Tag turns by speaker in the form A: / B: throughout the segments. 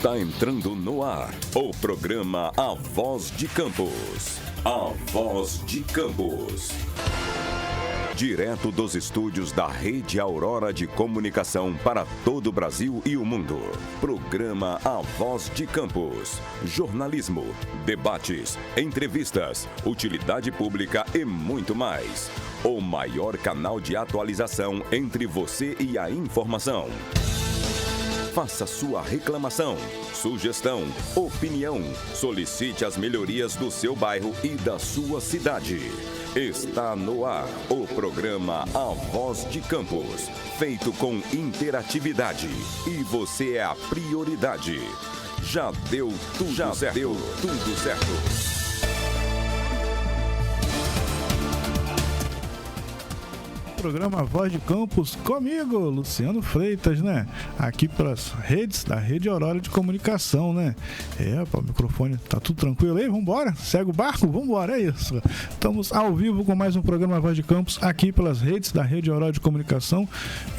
A: Está entrando no ar o programa A Voz de Campos. A Voz de Campos. Direto dos estúdios da Rede Aurora de Comunicação para todo o Brasil e o mundo. Programa A Voz de Campos. Jornalismo, debates, entrevistas, utilidade pública e muito mais. O maior canal de atualização entre você e a informação. Faça sua reclamação, sugestão, opinião. Solicite as melhorias do seu bairro e da sua cidade. Está no ar o programa A Voz de Campos, feito com interatividade. E você é a prioridade. Já deu tudo certo.
B: Programa Voz de Campos comigo, Luciano Freitas, né? Aqui pelas redes da Rede Aurora de Comunicação, né? O microfone tá tudo tranquilo aí? Vambora? Segue o barco? Vambora, é isso. Estamos ao vivo com mais um programa Voz de Campos aqui pelas redes da Rede Aurora de Comunicação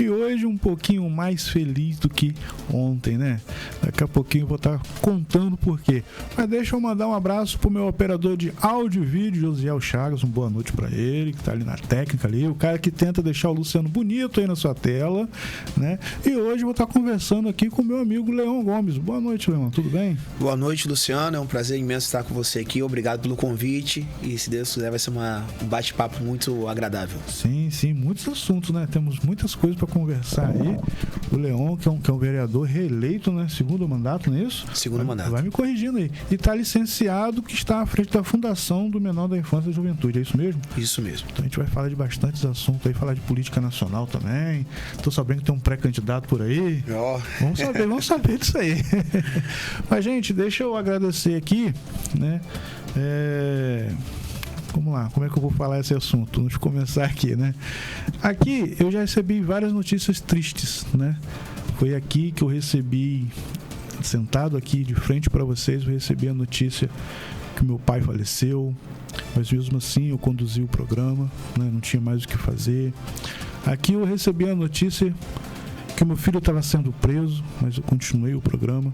B: e hoje um pouquinho mais feliz do que ontem, né? Daqui a pouquinho eu vou estar contando por quê. Mas deixa eu mandar um abraço pro meu operador de áudio e vídeo, Josiel Chagas, boa noite pra ele, que tá ali na técnica ali, o cara que tenta deixar o Luciano bonito aí na sua tela, né? E hoje eu vou estar conversando aqui com o meu amigo Leon Gomes. Boa noite, Leon, tudo bem?
C: Boa noite, Luciano, é um prazer imenso estar com você aqui, obrigado pelo convite e se Deus quiser vai ser um bate-papo muito agradável.
B: Sim, muitos assuntos, né? Temos muitas coisas para conversar aí. O Leon, que é um vereador reeleito, né? Segundo mandato, não é isso?
C: Segundo mandato.
B: Vai me corrigindo aí. E está licenciado, que está à frente da Fundação do Menor da Infância e Juventude, é isso mesmo?
C: Isso mesmo.
B: Então a gente vai falar de bastantes assuntos aí, falar de política nacional também. Tô sabendo que tem um pré-candidato por aí. Vamos saber disso aí. Mas, gente, deixa eu agradecer aqui, né? Vamos lá, como é que eu vou falar esse assunto? Vamos começar aqui, né? Aqui eu já recebi várias notícias tristes, né? Foi aqui que eu recebi, sentado aqui de frente para vocês, eu recebi a notícia que meu pai faleceu. Mas mesmo assim eu conduzi o programa, né? Não tinha mais o que fazer. Aqui eu recebi a notícia que meu filho estava sendo preso, mas eu continuei o programa.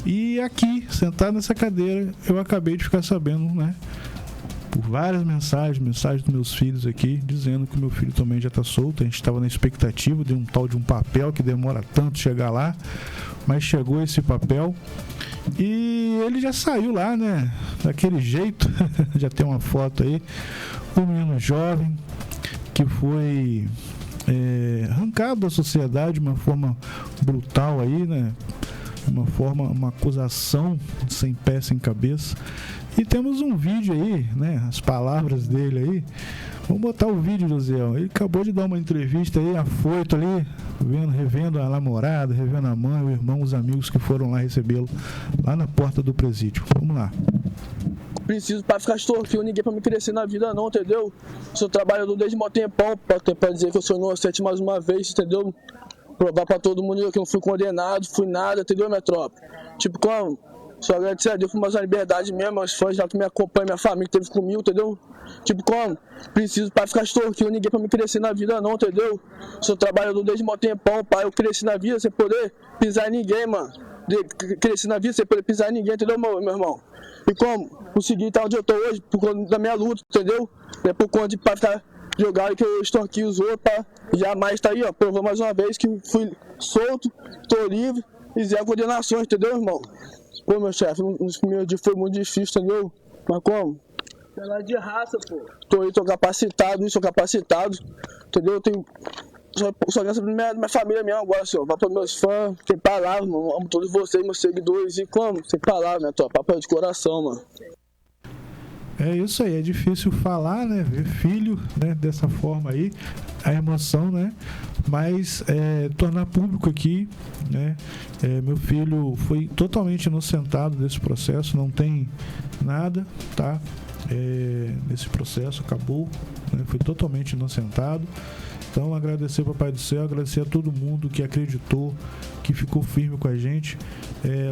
B: E aqui, sentado nessa cadeira, eu acabei de ficar sabendo, né? Por várias mensagens dos meus filhos aqui, dizendo que meu filho também já está solto. A gente estava na expectativa de um tal de um papel que demora tanto chegar lá, mas chegou esse papel e ele já saiu lá, né? Daquele jeito, já tem uma foto aí, um menino jovem que foi arrancado da sociedade de uma forma brutal aí, né? Uma acusação sem pé, sem cabeça. E temos um vídeo aí, né? As palavras dele aí. Vamos botar o vídeo, José. Ele acabou de dar uma entrevista aí, afoito ali, revendo a namorada, revendo a mãe, o irmão, os amigos que foram lá recebê-lo, lá na porta do presídio. Vamos lá.
D: Preciso para ficar extorquindo ninguém para me crescer na vida não, entendeu? Sou trabalhador desde mó tempão para dizer que eu sou inocente mais uma vez, entendeu? Provar para todo mundo que eu não fui condenado, fui nada, entendeu, minha tropa? Tipo, como? Só agradecer a Deus por mais uma liberdade mesmo, meus fãs já que me acompanham, minha família que esteve comigo, entendeu? Tipo, como? Preciso para ficar extorquindo ninguém para me crescer na vida não, entendeu? Sou trabalhador desde mó tempão, pai, eu cresci na vida sem poder pisar em ninguém, mano. Cresci na vida sem poder pisar em ninguém, entendeu, meu irmão? E como? Consegui estar onde eu tô hoje por conta da minha luta, entendeu? É por conta de para ficar jogado que eu extorqui os outros, pra jamais tá aí, ó, provou mais uma vez que fui solto, tô livre e zero condenações, entendeu, irmão? Pô, meu chefe, nos primeiros dias foi muito difícil, entendeu? Mas como? Pela de raça, pô. Tô aí, tô capacitado, entendeu? Eu tenho... Só graças pra minha família mesmo agora, senhor. Vai para meus fãs, tem palavras, mano. Amo todos vocês, meus seguidores. E como? Sem palavras, né? Tô papo de coração, mano.
B: É isso aí, é difícil falar, né? Ver filho, né? Dessa forma aí, a emoção, né? Mas tornar público aqui, né? Meu filho foi totalmente inocentado desse processo, não tem nada, tá? Nesse processo, acabou, né? Foi totalmente inocentado. Então, agradecer ao Papai do Céu, agradecer a todo mundo que acreditou, que ficou firme com a gente.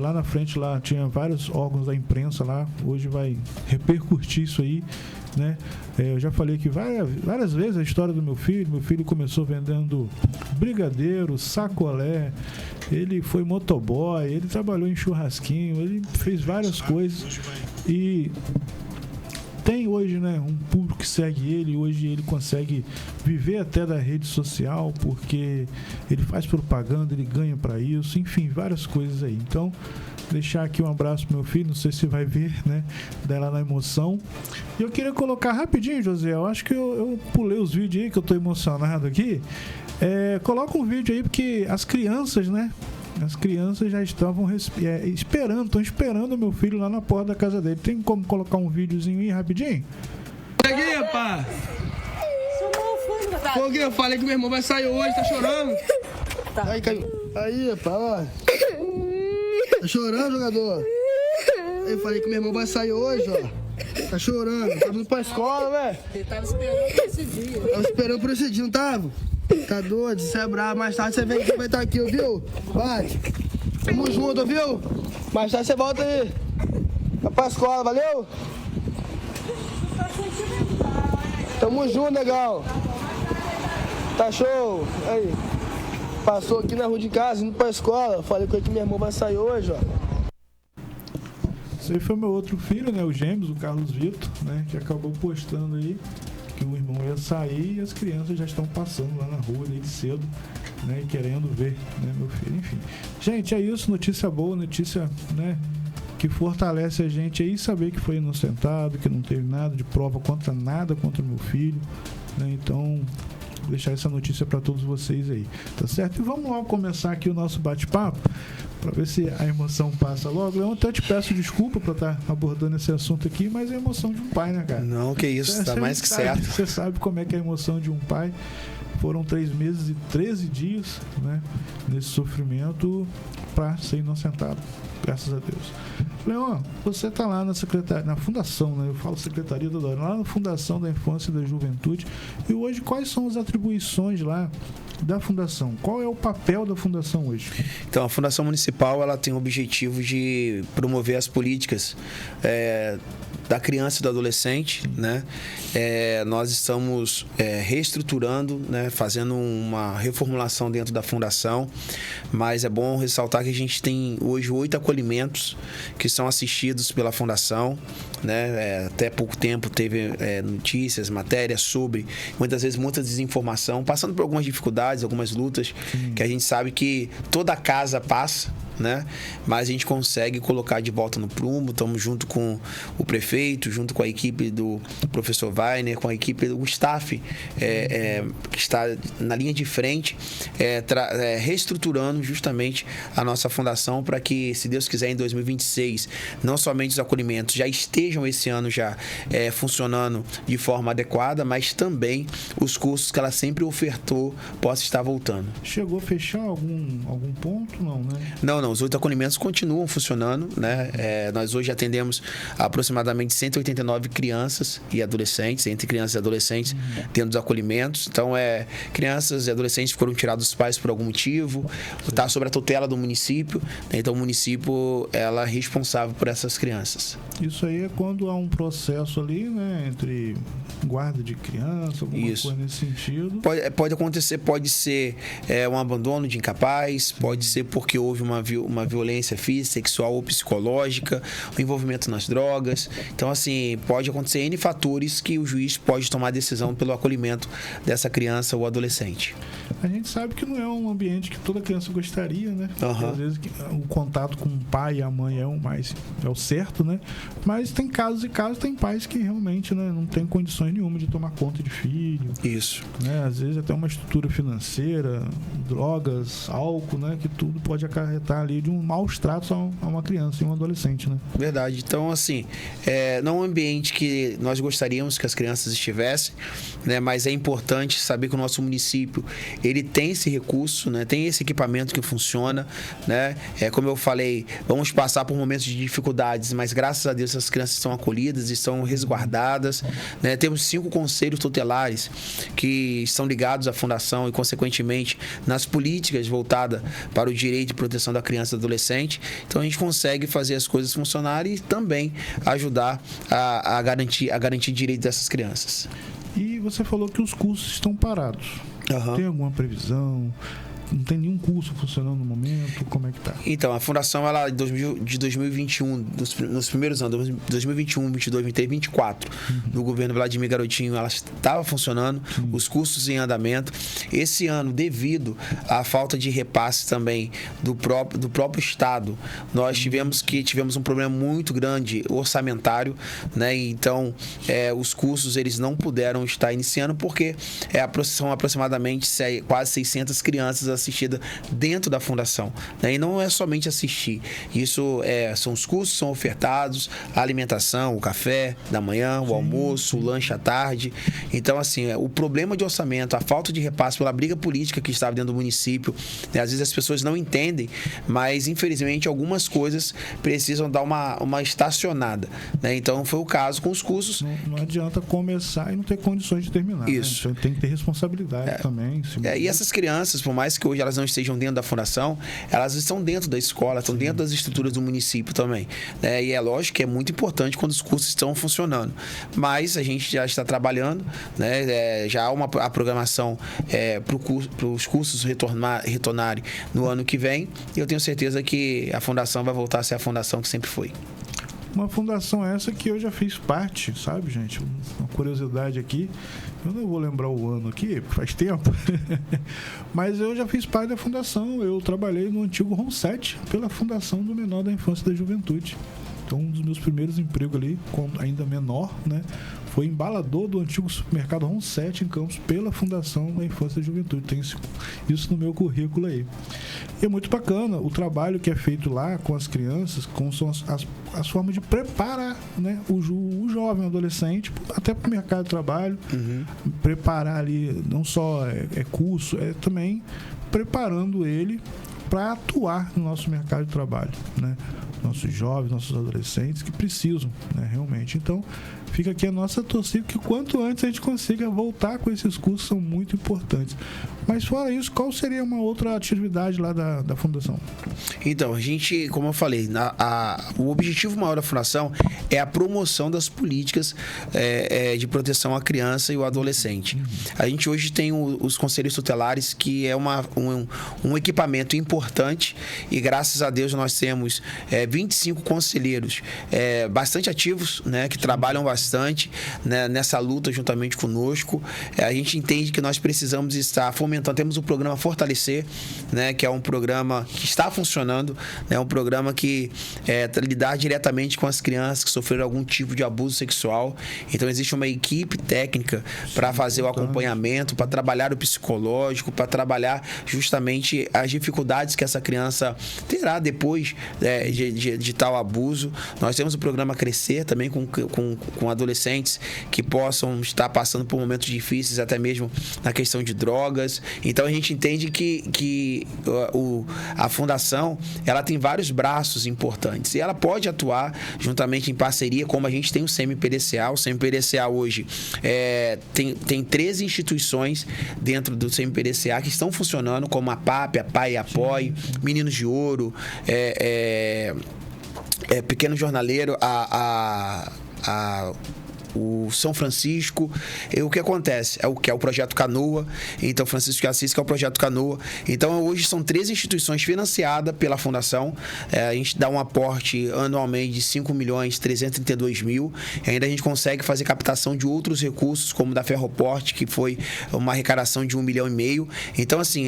B: Lá na frente, lá tinha vários órgãos da imprensa lá, hoje vai repercutir isso aí, né? Eu já falei aqui várias vezes a história do meu filho começou vendendo brigadeiro, sacolé, ele foi motoboy, ele trabalhou em churrasquinho, ele fez várias coisas e tem hoje, né, um público que segue ele. Hoje ele consegue viver até da rede social, porque ele faz propaganda, ele ganha para isso, enfim, várias coisas aí. Então, deixar aqui um abraço pro meu filho, não sei se vai ver, né, dela na emoção. E eu queria colocar rapidinho, José, eu acho que eu pulei os vídeos aí, que eu tô emocionado aqui. Coloca um vídeo aí, porque as crianças, né, já estavam estão esperando o meu filho lá na porta da casa dele. Tem como colocar um videozinho aí rapidinho?
E: Aqui, rapaz. Foguinho, eu falei que meu irmão vai sair hoje, tá chorando? Tá. Aí, caiu. Aí, rapaz, ó. Tá chorando, jogador? Aí, eu falei que meu irmão vai sair hoje, ó. Tá chorando, tá indo pra escola, velho. Ele tava esperando por esse dia. Tava esperando por esse dia, não tava? Tá doido? Você é bravo, mais tarde você vem aqui, vai estar aqui, viu? Vai. Tamo junto, viu? Mais tarde você volta aí. Vai pra escola, valeu? Tamo junto, legal. Tá show. Aí. Passou aqui na rua de casa, indo pra escola. Falei com ele que meu irmão vai sair hoje, ó.
B: Esse aí foi meu outro filho, né? O Gêmeos, o Carlos Vitor, né? Que acabou postando aí que o irmão ia sair e as crianças já estão passando lá na rua desde cedo, né, e querendo ver, né, meu filho, enfim. Gente, é isso, notícia boa, notícia, né, que fortalece a gente aí, saber que foi inocentado, que não teve nada de prova contra o meu filho, né, então vou deixar essa notícia para todos vocês aí, tá certo? E vamos lá começar aqui o nosso bate-papo, para ver se a emoção passa logo. Eu até te peço desculpa por estar abordando esse assunto aqui, mas é a emoção de um pai, né, cara?
C: Não, que isso, tá mais que certo.
B: Você sabe como é que é a emoção de um pai. Foram 3 meses e 13 dias, né, nesse sofrimento para ser inocentado, graças a Deus. Leon, você tá lá na fundação, né? Eu falo secretaria toda hora, lá na Fundação da Infância e da Juventude. E hoje, quais são as atribuições lá da Fundação? Qual é o papel da Fundação hoje?
C: Então, a Fundação Municipal, ela tem o objetivo de promover as políticas da criança e do adolescente, né? Nós estamos reestruturando, né? Fazendo uma reformulação dentro da Fundação, mas é bom ressaltar que a gente tem hoje 8 acolhimentos que são assistidos pela Fundação, né? Até pouco tempo teve notícias, matérias sobre, muitas vezes, muita desinformação, passando por algumas dificuldades, algumas lutas, que a gente sabe que toda casa passa, né? Mas a gente consegue colocar de volta no prumo. Estamos junto com o prefeito, junto com a equipe do professor Weiner, com a equipe do staff que está na linha de frente, reestruturando justamente a nossa fundação para que, se Deus quiser, em 2026, não somente os acolhimentos já estejam esse ano já funcionando de forma adequada, mas também os cursos que ela sempre ofertou possam estar voltando.
B: Chegou a fechar algum ponto? Não, né?
C: Não, os 8 acolhimentos continuam funcionando, né? Nós hoje atendemos aproximadamente 189 crianças e adolescentes, entre crianças e adolescentes, dentro dos acolhimentos. Então, crianças e adolescentes foram tirados dos pais por algum motivo, está sob a tutela do município, né? Então o município ela é responsável por essas crianças.
B: Isso aí é quando há um processo ali, né, entre guarda de criança, alguma coisa nesse sentido.
C: Pode acontecer, pode ser um abandono de incapaz, pode ser porque houve uma violência física, sexual ou psicológica, o envolvimento nas drogas. Então, assim, pode acontecer N fatores que o juiz pode tomar decisão pelo acolhimento dessa criança ou adolescente.
B: A gente sabe que não é um ambiente que toda criança gostaria, né? Às vezes o contato com o pai e a mãe é o certo, né? Mas tem casos e casos, tem pais que realmente, né, não tem condições nenhuma de tomar conta de filho.
C: Isso.
B: Né? Às vezes até uma estrutura financeira, drogas, álcool, né? Que tudo pode acarretar ali de um maus tratos a uma criança e um adolescente, né?
C: Verdade. Então, assim, não é um ambiente que nós gostaríamos que as crianças estivessem, né? Mas é importante saber que o nosso município, ele tem esse recurso, né? Tem esse equipamento que funciona, né? Como eu falei, vamos passar por momentos de dificuldades, mas graças a Deus essas crianças estão acolhidas, estão resguardadas, né? Temos 5 conselhos tutelares que estão ligados à fundação e, consequentemente, nas políticas voltadas para o direito de proteção da criança e do adolescente. Então, a gente consegue fazer as coisas funcionarem e também ajudar a garantir direito dessas crianças.
B: E você falou que os cursos estão parados.
C: Uhum.
B: Tem alguma previsão? Não tem nenhum curso funcionando no momento? Como é que tá?
C: Então, a fundação, ela de 2021, nos primeiros anos, 2021, 22, 23, 24, do governo Vladimir Garotinho, ela estava funcionando, os cursos em andamento. Esse ano, devido à falta de repasse também do próprio Estado, nós tivemos um problema muito grande orçamentário, né? Então, os cursos, eles não puderam estar iniciando porque são aproximadamente quase 600 crianças assistida dentro da fundação, né? E não é somente assistir, isso são os cursos, são ofertados, a alimentação, o café da manhã, o almoço, o lanche à tarde. Então, assim, o problema de orçamento, a falta de repasse pela briga política que estava dentro do município, né? Às vezes as pessoas não entendem, mas infelizmente algumas coisas precisam dar uma estacionada, né? Então foi o caso com os cursos.
B: Não adianta começar e não ter condições de terminar.
C: Isso.
B: Né? Então tem que ter responsabilidade também.
C: E essas crianças, por mais que hoje elas não estejam dentro da fundação, elas estão dentro da escola, estão dentro das estruturas do município também, né? E é lógico que é muito importante quando os cursos estão funcionando, mas a gente já está trabalhando, né? Já há a programação para os cursos retornarem no ano que vem, e eu tenho certeza que a fundação vai voltar a ser a fundação que sempre foi.
B: Uma fundação essa que eu já fiz parte, sabe, gente? Uma curiosidade aqui. Eu não vou lembrar o ano aqui, faz tempo. Mas eu já fiz parte da fundação. Eu trabalhei no antigo ROM7 pela Fundação do Menor da Infância e da Juventude. Então, um dos meus primeiros empregos ali, quando ainda menor, né, foi embalador do antigo supermercado ROM7 em Campos pela Fundação da Infância e da Juventude. Tem isso no meu currículo aí. E é muito bacana o trabalho que é feito lá com as crianças, com as formas de preparar, né, o jovem, o adolescente, até para o mercado de trabalho. Preparar ali, não só curso, também preparando ele para atuar no nosso mercado de trabalho, né? Nossos jovens, nossos adolescentes que precisam, né, realmente. Então, fica aqui a nossa torcida que quanto antes a gente consiga voltar com esses cursos, são muito importantes. Mas fora isso, qual seria uma outra atividade lá da Fundação?
C: Então, a gente, como eu falei, o objetivo maior da Fundação é a promoção das políticas de proteção à criança e ao adolescente. A gente hoje tem os conselhos tutelares, que é um equipamento importante, e graças a Deus nós temos 25 conselheiros bastante ativos, né, que trabalham bastante, né, nessa luta juntamente conosco. A gente entende que nós precisamos estar fomentando. Temos o programa Fortalecer, né, que é um programa que está funcionando, né, um programa que lidar diretamente com as crianças que sofreram algum tipo de abuso sexual. Então existe uma equipe técnica para fazer o acompanhamento, para trabalhar o psicológico, para trabalhar justamente as dificuldades que essa criança terá depois de tal abuso. Nós temos o programa Crescer também com adolescentes que possam estar passando por momentos difíceis, até mesmo na questão de drogas. Então a gente entende que a fundação, ela tem vários braços importantes e ela pode atuar juntamente em parceria, como a gente tem o CMPDCA. O CMPDCA hoje tem 13 instituições dentro do CMPDCA que estão funcionando, como a PAP, a PAI e a POI, Meninos de Ouro, Pequeno Jornaleiro, o São Francisco. E o que acontece? É o Projeto Canoa. Então, Francisco de Assis, que é o Projeto Canoa. Então, hoje são 3 instituições financiadas pela Fundação. A gente dá um aporte anualmente de 5.332.000. E ainda a gente consegue fazer captação de outros recursos, como da Ferroporte, que foi uma arrecadação de 1,5 milhão. Então, assim,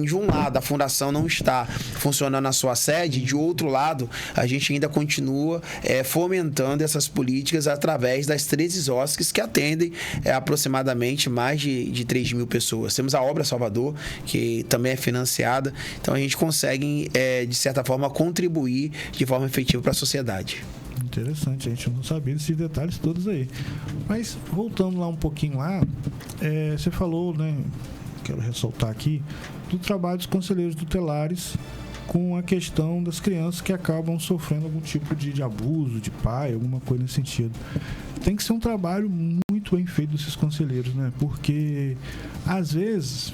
C: de um lado, a Fundação não está funcionando na sua sede, de outro lado, a gente ainda continua fomentando essas políticas através das as 13 OSCs que atendem aproximadamente mais de 3 mil pessoas. Temos a Obra Salvador, que também é financiada, então a gente consegue, de certa forma, contribuir de forma efetiva para a sociedade.
B: Interessante, a gente não sabia desses detalhes todos aí. Mas, voltando lá um pouquinho lá, você falou, né, quero ressaltar aqui, do trabalho dos conselheiros tutelares com a questão das crianças que acabam sofrendo algum tipo de abuso de pai, alguma coisa nesse sentido. Tem que ser um trabalho muito bem feito desses conselheiros, né? Porque, às vezes,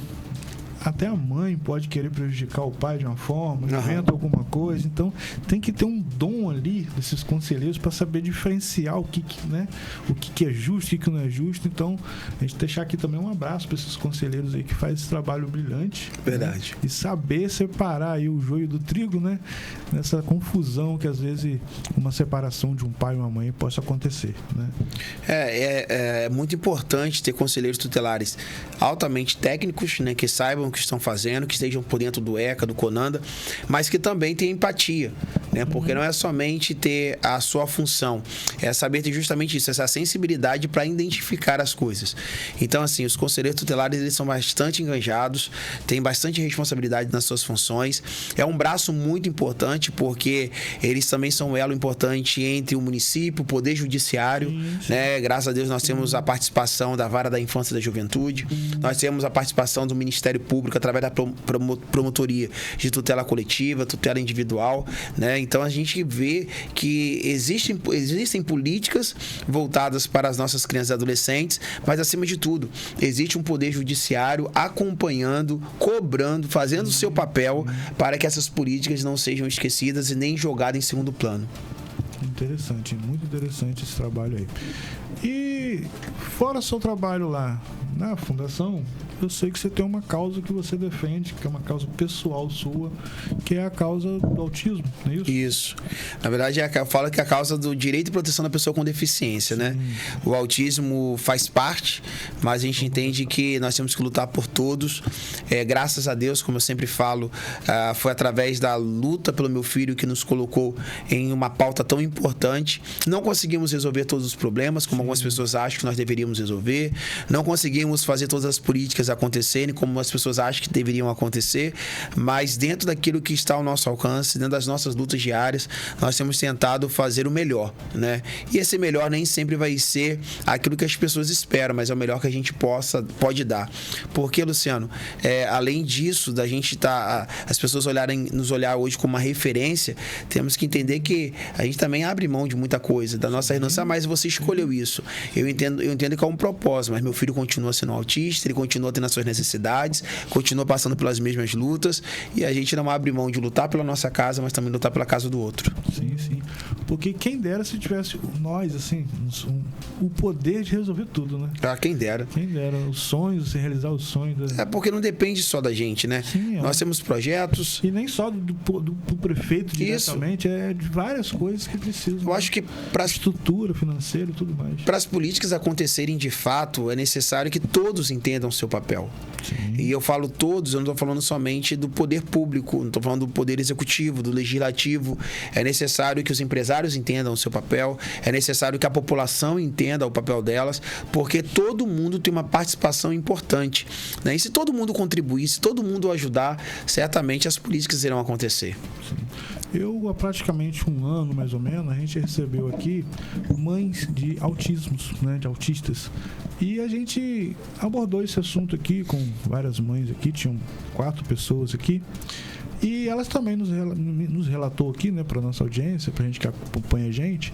B: até a mãe pode querer prejudicar o pai de uma forma, inventa alguma coisa. Então, tem que ter um dom ali desses conselheiros para saber diferenciar o que é justo e o que não é justo. Então, a gente deixar aqui também um abraço para esses conselheiros aí que fazem esse trabalho brilhante.
C: Verdade.
B: Né? E saber separar aí o joio do trigo, né? Nessa confusão que, às vezes, uma separação de um pai e uma mãe possa acontecer, né?
C: É muito importante ter conselheiros tutelares altamente técnicos, né? Que saibam o que estão fazendo, que estejam por dentro do ECA, do CONANDA, mas que também tenham empatia, né? Porque não é somente ter a sua função, é saber ter justamente isso, essa sensibilidade para identificar as coisas. Então, assim, os conselheiros tutelares, eles são bastante engajados, têm bastante responsabilidade nas suas funções, é um braço muito importante, porque eles também são um elo importante entre o município, o poder judiciário, né? Graças a Deus nós temos a participação da Vara da Infância e da Juventude, nós temos a participação do Ministério Público através da promotoria de tutela coletiva, tutela individual, né? Então a gente vê que existem políticas voltadas para as nossas crianças e adolescentes, mas acima de tudo, existe um poder judiciário acompanhando, cobrando, fazendo o seu papel para que essas políticas não sejam esquecidas e nem jogadas em segundo plano.
B: Interessante, muito interessante esse trabalho aí. E fora seu trabalho lá na fundação, eu sei que você tem uma causa que você defende, que é uma causa pessoal sua, que é a causa do autismo, não é isso?
C: Isso. Na verdade, eu falo que é a causa do direito e proteção da pessoa com deficiência, né? O autismo faz parte, mas a gente entende que nós temos que lutar por todos. Graças a Deus, como eu sempre falo, foi através da luta pelo meu filho que nos colocou em uma pauta tão importante. Não conseguimos resolver todos os problemas, como algumas pessoas acham que nós deveríamos resolver. Não conseguimos fazer todas as políticas acontecerem como as pessoas acham que deveriam acontecer, mas dentro daquilo que está ao nosso alcance, dentro das nossas lutas diárias, nós temos tentado fazer o melhor, né? E esse melhor nem sempre vai ser aquilo que as pessoas esperam, mas é o melhor que a gente pode dar. Porque, Luciano, além disso, da gente as pessoas nos olhar hoje como uma referência, temos que entender que a gente também abre mão de muita coisa, da nossa renúncia, mas você escolheu isso. Eu entendo que é um propósito, mas meu filho continua sendo autista, ele continua tendo as suas necessidades, continua passando pelas mesmas lutas, e a gente não abre mão de lutar pela nossa casa, mas também lutar pela casa do outro.
B: Sim, sim. Porque quem dera se tivesse nós, assim, o poder de resolver tudo, né?
C: Quem dera.
B: Quem dera. Os sonhos, se realizar os sonhos.
C: Porque não depende só da gente, né?
B: Sim,
C: nós temos projetos.
B: E nem só do prefeito diretamente, é de várias coisas que precisam.
C: Eu acho que para
B: estrutura financeira e tudo mais.
C: Para as políticas acontecerem de fato, é necessário que todos entendam o seu papel. Sim. E eu falo todos, eu não estou falando somente do poder público, não estou falando do poder executivo, do legislativo. É necessário que os empresários entendam o seu papel, é necessário que a população entenda o papel delas, porque todo mundo tem uma participação importante, né? E se todo mundo contribuir, se todo mundo ajudar, certamente as políticas irão acontecer.
B: Sim. Eu, há praticamente um ano, mais ou menos, a gente recebeu aqui mães de autismos, né, de autistas. E a gente abordou esse assunto aqui com várias mães aqui, tinham 4 pessoas aqui. E elas também nos relatou aqui, né, para nossa audiência, para a gente que acompanha a gente,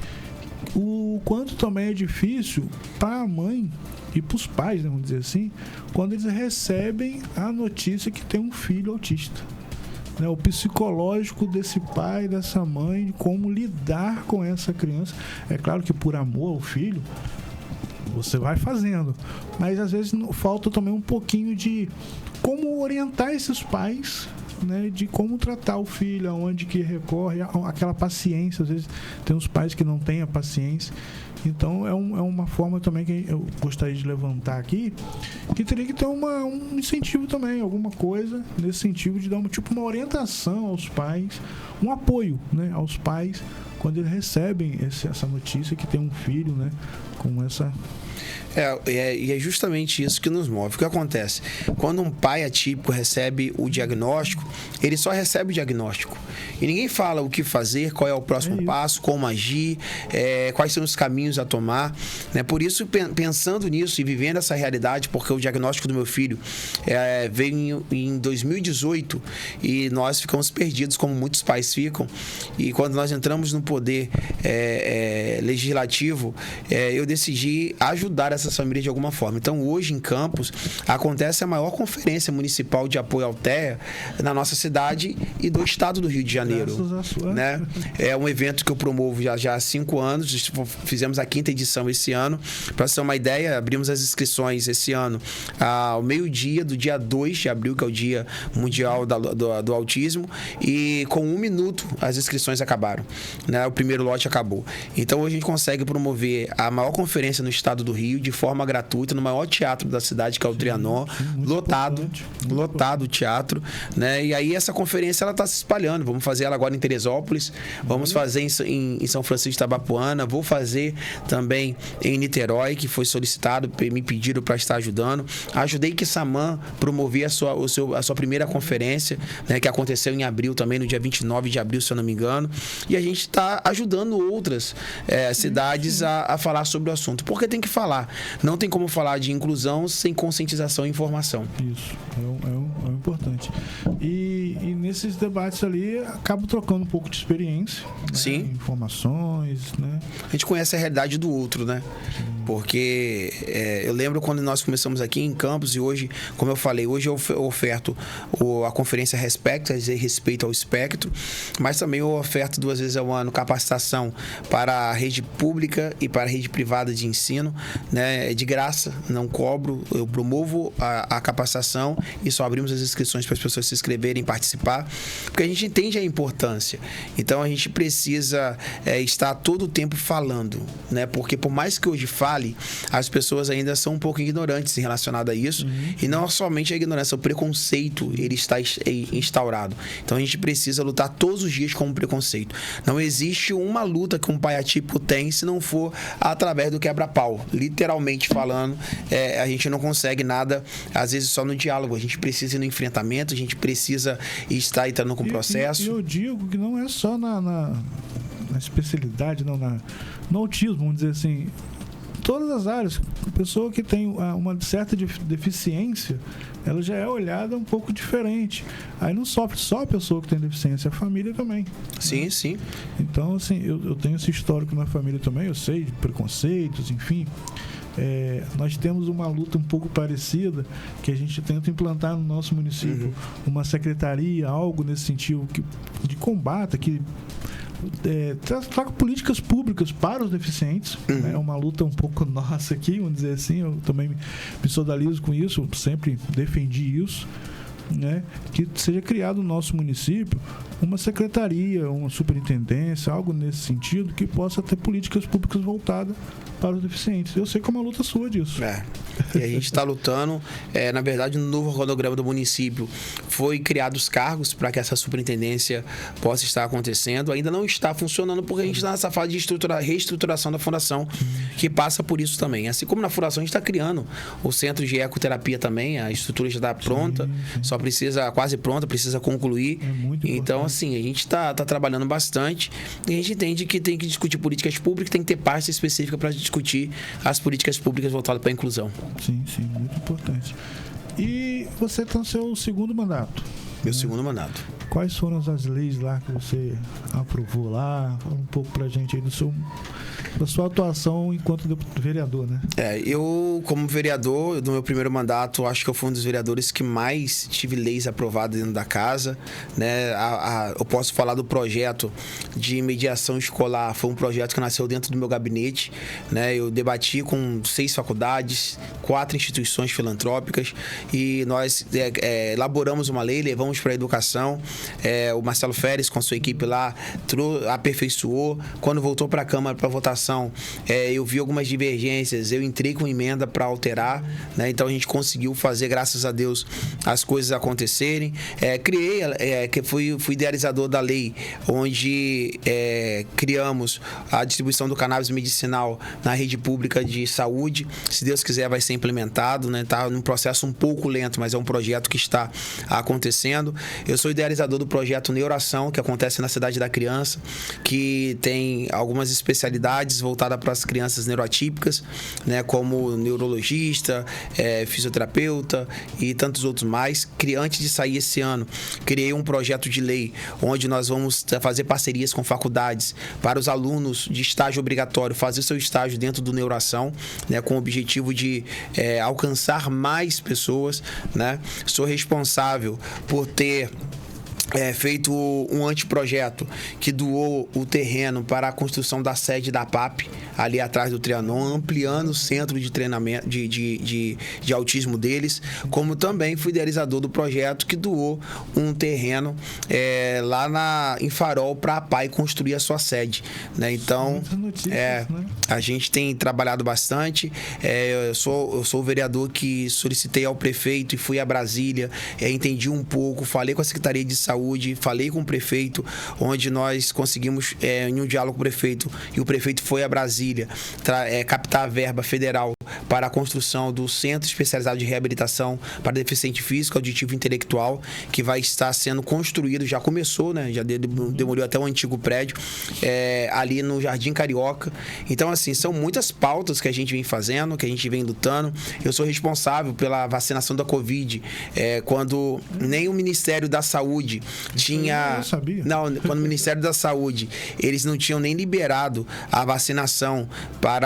B: o quanto também é difícil para a mãe e para os pais, né, vamos dizer assim, quando eles recebem a notícia que tem um filho autista. Né, o psicológico desse pai, dessa mãe, como lidar com essa criança. É claro que por amor ao filho, você vai fazendo, mas às vezes falta também um pouquinho de como orientar esses pais, né, de como tratar o filho, aonde que recorre, aquela paciência. Às vezes tem uns pais que não têm a paciência. Então é uma forma também que eu gostaria de levantar aqui, que teria que ter um incentivo também, alguma coisa nesse sentido de dar uma orientação aos pais, um apoio, né, aos pais, quando eles recebem essa notícia que tem um filho, né, com essa...
C: E é justamente isso que nos move. O que acontece? Quando um pai atípico recebe o diagnóstico, ele só recebe o diagnóstico. E ninguém fala o que fazer, qual é o próximo passo, como agir, quais são os caminhos a tomar. Né? Por isso, pensando nisso e vivendo essa realidade, porque o diagnóstico do meu filho veio em 2018 e nós ficamos perdidos, como muitos pais ficam. E quando nós entramos no poder legislativo, eu decidi ajudar essas famílias de alguma forma. Então, hoje em Campos, acontece a maior conferência municipal de apoio ao TEA na nossa cidade e do estado do Rio de Janeiro. Né? É um evento que eu promovo já há 5 anos, fizemos a 5ª edição esse ano. Para você ter uma ideia, abrimos as inscrições esse ano ao meio-dia do dia 2 de abril, que é o Dia Mundial do Autismo, e com 1 minuto as inscrições acabaram. Né? O primeiro lote acabou. Então, hoje a gente consegue promover a maior conferência no estado do Rio, de forma gratuita, no maior teatro da cidade, que é o Trianon, lotado o teatro, né? E aí essa conferência, ela está se espalhando. Vamos fazer ela agora em Teresópolis, vamos fazer em São Francisco de Itabapoana, vou fazer também em Niterói, que foi solicitado, me pediram para estar ajudando. Ajudei que Samã promovia a sua primeira conferência, né, que aconteceu em abril também, no dia 29 de abril, se eu não me engano. E a gente está ajudando outras cidades a falar sobre o assunto, porque tem que falar. Não tem como falar de inclusão sem conscientização e informação.
B: Isso, é importante. E nesses debates ali, acabo trocando um pouco de experiência.
C: Sim.
B: Né? Informações, né? A
C: gente conhece a realidade do outro, né? Sim. Porque eu lembro quando nós começamos aqui em Campos, e hoje, como eu falei, hoje eu oferto a conferência Respect, quer dizer, respeito ao espectro, mas também eu oferto 2 vezes ao ano capacitação para a rede pública e para a rede privada de ensino, né? É de graça, não cobro, eu promovo a capacitação e só abrimos as inscrições para as pessoas se inscreverem e participar, porque a gente entende a importância. Então a gente precisa estar todo o tempo falando, né? Porque por mais que hoje fale, as pessoas ainda são um pouco ignorantes em relacionado a isso, e não somente a ignorância, o preconceito, ele está instaurado. Então a gente precisa lutar todos os dias com o preconceito. Não existe uma luta que um pai atípico tem se não for através do quebra-pau. Literalmente falando, a gente não consegue nada, às vezes, só no diálogo. A gente precisa ir no enfrentamento, a gente precisa estar entrando com o processo.
B: E eu digo que não é só na especialidade, não, no autismo, vamos dizer assim, todas as áreas. A pessoa que tem uma certa deficiência, ela já é olhada um pouco diferente. Aí não sofre só a pessoa que tem deficiência, a família também.
C: Sim,
B: né?
C: Sim.
B: Então, assim, eu tenho esse histórico na família também, eu sei de preconceitos, enfim. Nós temos uma luta um pouco parecida, que a gente tenta implantar no nosso município uma secretaria, algo nesse sentido de combate, que traga políticas públicas para os deficientes. É uma luta um pouco nossa aqui, vamos dizer assim. Eu também me solidarizo com isso, eu sempre defendi isso, né? Que seja criado no nosso município uma secretaria, uma superintendência, algo nesse sentido, que possa ter políticas públicas voltadas para os deficientes. Eu sei que é uma luta sua disso.
C: E a gente está lutando. Na verdade, no novo cronograma do município foi criados cargos para que essa superintendência possa estar acontecendo. Ainda não está funcionando porque a gente está nessa fase de reestruturação da fundação, que passa por isso também. Assim como na fundação a gente está criando o centro de ecoterapia também, a estrutura já está pronta, só precisa, quase pronta, precisa concluir. Então, assim, a gente está trabalhando bastante e a gente entende que tem que discutir políticas públicas, tem que ter parte específica para discutir as políticas públicas voltadas para a inclusão.
B: Sim, muito importante. E você está no seu segundo mandato.
C: Meu segundo mandato.
B: Quais foram as leis lá que você aprovou lá? Fala um pouco pra gente aí da sua atuação enquanto vereador, né?
C: Eu, como vereador, do meu primeiro mandato, acho que eu fui um dos vereadores que mais tive leis aprovadas dentro da casa, né? Eu posso falar do projeto de mediação escolar, foi um projeto que nasceu dentro do meu gabinete, né? Eu debati com 6 faculdades, 4 instituições filantrópicas e nós elaboramos uma lei, levamos para a educação. O Marcelo Férez, com a sua equipe lá, aperfeiçoou. Quando voltou para a Câmara para votação, votação, eu vi algumas divergências, eu entrei com emenda para alterar, né? Então a gente conseguiu fazer, graças a Deus, as coisas acontecerem. Fui idealizador da lei, onde criamos a distribuição do cannabis medicinal na rede pública de saúde. Se Deus quiser, vai ser implementado, né? Tá num processo um pouco lento, mas é um projeto que está acontecendo. Eu sou idealizador do projeto Neuração, que acontece na Cidade da Criança, que tem algumas especialidades voltadas para as crianças neuroatípicas, né? Como neurologista, fisioterapeuta e tantos outros mais. Antes de sair esse ano, criei um projeto de lei onde nós vamos fazer parcerias com faculdades para os alunos de estágio obrigatório fazer seu estágio dentro do Neuração, né? Com o objetivo de alcançar mais pessoas, né? Sou responsável por ter feito um anteprojeto que doou o terreno para a construção da sede da PAP, ali atrás do Trianon, ampliando o centro de treinamento de autismo deles, como também fui idealizador do projeto que doou um terreno lá em Farol para a PAI construir a sua sede, né? Então, né? A gente tem trabalhado bastante. Eu sou o vereador que solicitei ao prefeito e fui a Brasília, entendi um pouco, falei com a Secretaria de Saúde, falei com o prefeito, onde nós conseguimos, em um diálogo com o prefeito, e o prefeito foi a Brasília, captar a verba federal para a construção do Centro Especializado de Reabilitação para Deficiente Físico, Auditivo e Intelectual, que vai estar sendo construído, já começou, né? Já demoliu até o antigo prédio, ali no Jardim Carioca. Então, assim, são muitas pautas que a gente vem fazendo, que a gente vem lutando. Eu sou responsável pela vacinação da Covid, quando nem o Ministério da Saúde tinha... Eu sabia. Não, quando o Ministério da Saúde, eles não tinham nem liberado a vacinação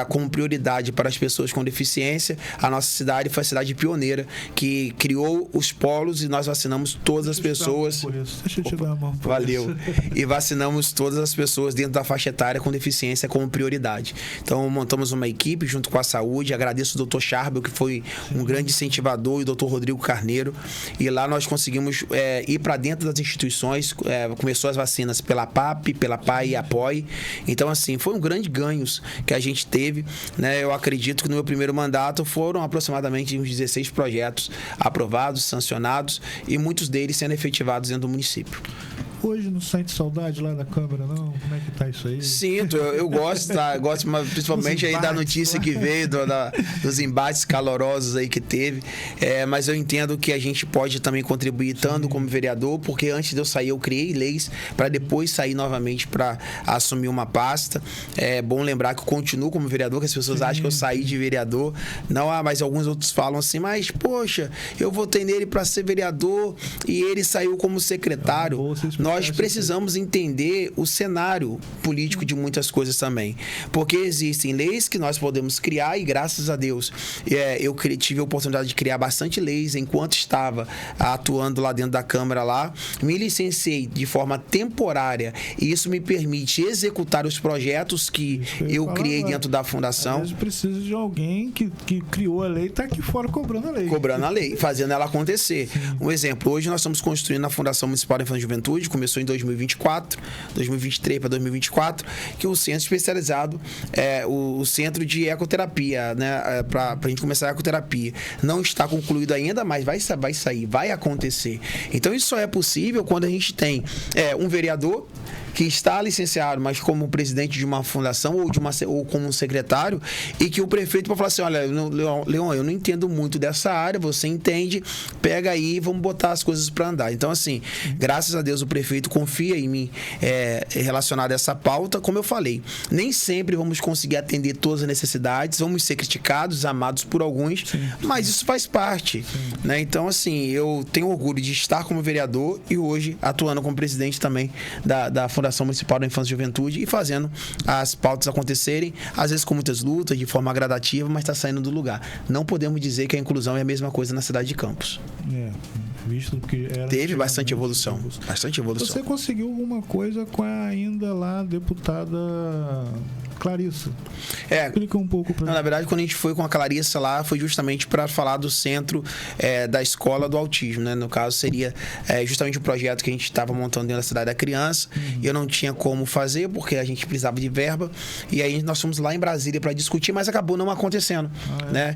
C: como prioridade para as pessoas com deficiência, a nossa cidade foi a cidade pioneira que criou os polos e nós vacinamos todas as pessoas.
B: Deixa eu te dar a mão.
C: Valeu. E vacinamos todas as pessoas dentro da faixa etária com deficiência como prioridade. Então, montamos uma equipe junto com a saúde. Agradeço o Dr. Charbel, que foi um grande incentivador, e o Dr. Rodrigo Carneiro. E lá nós conseguimos ir para dentro das instituições. Começou as vacinas pela PAP, pela PAI e APOI. Então, assim, foram grandes ganhos que a gente teve, né? Eu acredito que no meu primeiro mandato foram aproximadamente uns 16 projetos aprovados, sancionados e muitos deles sendo efetivados dentro do município.
B: Hoje não sente saudade lá da Câmara, não? Como é que tá isso aí?
C: Sinto, eu gosto, tá? Gosto principalmente aí da notícia que veio, dos embates calorosos aí que teve. Mas eu entendo que a gente pode também contribuir tanto como vereador, porque antes de eu sair eu criei leis para depois sair novamente para assumir uma pasta. É bom lembrar que eu continuo como vereador, que as pessoas acham que eu saí de vereador. Não, mas alguns outros falam assim, mas poxa, eu votei nele para ser vereador e ele saiu como secretário. Nós precisamos entender o cenário político de muitas coisas também, porque existem leis que nós podemos criar e, graças a Deus, eu tive a oportunidade de criar bastante leis enquanto estava atuando lá dentro da Câmara lá, me licenciei de forma temporária e isso me permite executar os projetos que eu criei dentro da fundação.
B: Às vezes precisa de alguém que criou a lei e está aqui fora cobrando a lei.
C: Cobrando a lei, fazendo ela acontecer. Um exemplo, hoje nós estamos construindo a Fundação Municipal da Infância e Juventude, começou em 2024, 2023 para 2024, que o centro especializado o centro de ecoterapia, né, para a gente começar a ecoterapia. Não está concluído ainda, mas vai sair, vai acontecer. Então isso só é possível quando a gente tem um vereador que está licenciado, mas como presidente de uma fundação ou como um secretário, e que o prefeito pode falar assim, olha, Leon, eu não entendo muito dessa área, você entende, pega aí e vamos botar as coisas para andar. Então, assim, graças a Deus o prefeito confia em mim relacionado a essa pauta. Como eu falei, nem sempre vamos conseguir atender todas as necessidades, vamos ser criticados, amados por alguns, mas isso faz parte, né? Então, assim, eu tenho orgulho de estar como vereador e hoje atuando como presidente também da Fundação Municipal da Infância e Juventude e fazendo as pautas acontecerem, às vezes com muitas lutas, de forma gradativa, mas está saindo do lugar. Não podemos dizer que a inclusão é a mesma coisa na cidade de Campos.
B: Visto que
C: teve bastante evolução. Bastante evolução.
B: Você conseguiu alguma coisa com a ainda lá deputada Clarissa. Explica um pouco para
C: Na verdade, quando a gente foi com a Clarissa lá, foi justamente para falar do centro da escola do autismo, né? No caso, seria justamente o projeto que a gente estava montando dentro da Cidade da Criança. E eu não tinha como fazer, porque a gente precisava de verba. E aí nós fomos lá em Brasília para discutir, mas acabou não acontecendo, né?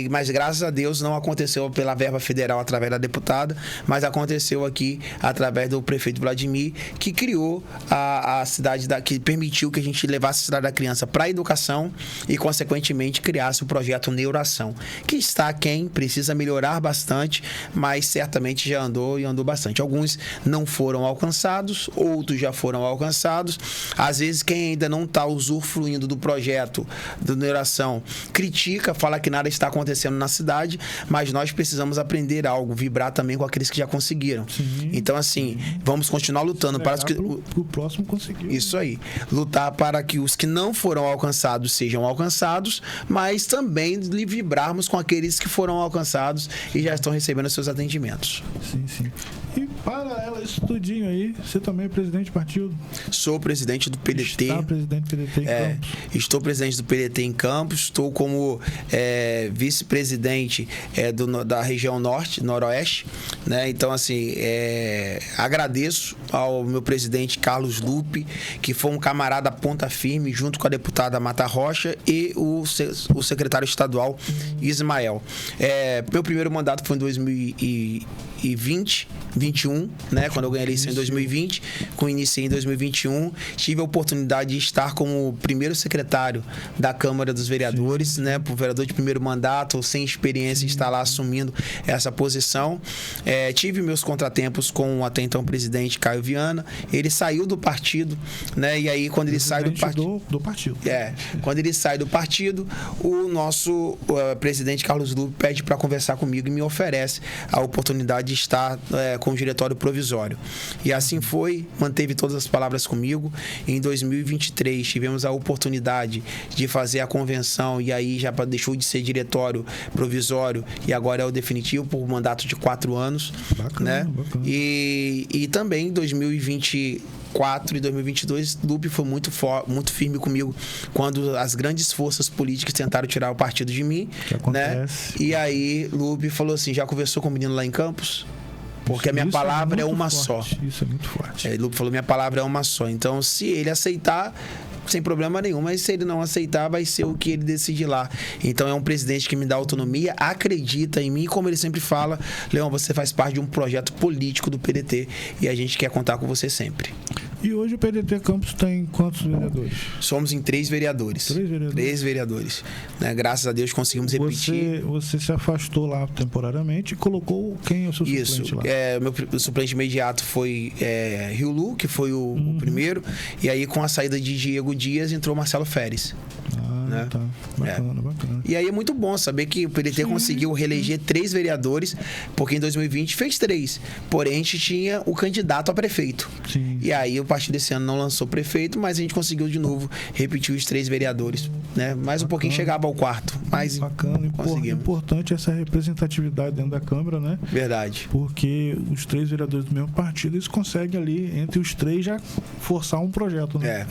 C: Mas graças a Deus não aconteceu pela verba federal através da deputada, mas aconteceu aqui através do prefeito Vladimir, que criou a cidade que permitiu que a gente levasse a Cidade da Criança para a educação e, consequentemente, criasse o projeto Neuração, que está aquém, precisa melhorar bastante, mas certamente já andou e andou bastante. Alguns não foram alcançados, outros já foram alcançados. Às vezes, quem ainda não está usufruindo do projeto do Neuração critica, fala que nada está acontecendo na cidade, mas nós precisamos aprender algo, vibrar também com aqueles que já conseguiram. Então, assim, vamos continuar lutando para os que...
B: o próximo conseguiu.
C: Isso aí. Lutar para que os que não foram alcançados sejam alcançados, mas também vibrarmos com aqueles que foram alcançados e já estão recebendo seus atendimentos.
B: Sim. E paralelo a isso tudinho aí, você também é presidente do partido?
C: Sou presidente do PDT.
B: Está presidente do PDT em Campos?
C: Estou presidente do PDT em Campos, estou como vice-presidente da região noroeste, né? Então, assim, agradeço ao meu presidente Carlos Lupe, que foi um camarada ponta firme, junto com a deputada Mata Rocha e o secretário estadual Ismael. Meu primeiro mandato foi em 2021, né? Quando eu ganhei a eleição em 2020, iniciei em 2021, tive a oportunidade de estar como primeiro secretário da Câmara dos Vereadores, né? Por vereador de primeiro mandato, sem experiência, estar lá assumindo essa posição. Tive meus contratempos com o até então presidente Caio Viana. Ele saiu do partido, né? E aí, quando ele sai do partido. Quando ele sai do partido, o nosso presidente Carlos Lupe pede para conversar comigo e me oferece a oportunidade de estar com o diretório provisório. E assim foi, manteve todas as palavras comigo. Em 2023 tivemos a oportunidade de fazer a convenção e aí já deixou de ser diretório provisório e agora é o definitivo por mandato de 4 anos.
B: Bacana,
C: né?
B: Bacana.
C: E também em 2024 e 2022, Lupe foi muito firme comigo quando as grandes forças políticas tentaram tirar o partido de mim, né? E aí Lupe falou assim: já conversou com o menino lá em Campos? Porque a minha palavra é uma só.
B: Isso é muito forte.
C: Lupe falou: minha palavra é uma só. Então, se ele aceitar, sem problema nenhum, mas se ele não aceitar, vai ser o que ele decidir lá. Então é um presidente que me dá autonomia, acredita em mim, como ele sempre fala: Leão, você faz parte de um projeto político do PDT e a gente quer contar com você sempre.
B: E hoje o PDT Campos tem quantos vereadores?
C: Somos em 3 vereadores.
B: 3 vereadores? 3
C: vereadores. Né? Graças a Deus conseguimos repetir.
B: Você se afastou lá temporariamente e colocou quem é o seu suplente lá?
C: Meu suplente imediato foi Rio Lu, que foi o primeiro. E aí, com a saída de Diego Dias, entrou Marcelo Férez. Né?
B: Tá. Bacana.
C: E aí é muito bom saber que o PDT conseguiu reeleger 3 vereadores, porque em 2020 fez 3. Porém, a gente tinha o candidato a prefeito.
B: Sim.
C: E aí o partido desse ano não lançou prefeito, mas a gente conseguiu de novo repetir os 3 vereadores. Né? Mais um pouquinho chegava ao 4º. Mas
B: bacana. Importante essa representatividade dentro da Câmara, né?
C: Verdade.
B: Porque os 3 vereadores do mesmo partido, eles conseguem ali, entre os 3, já forçar um projeto, né?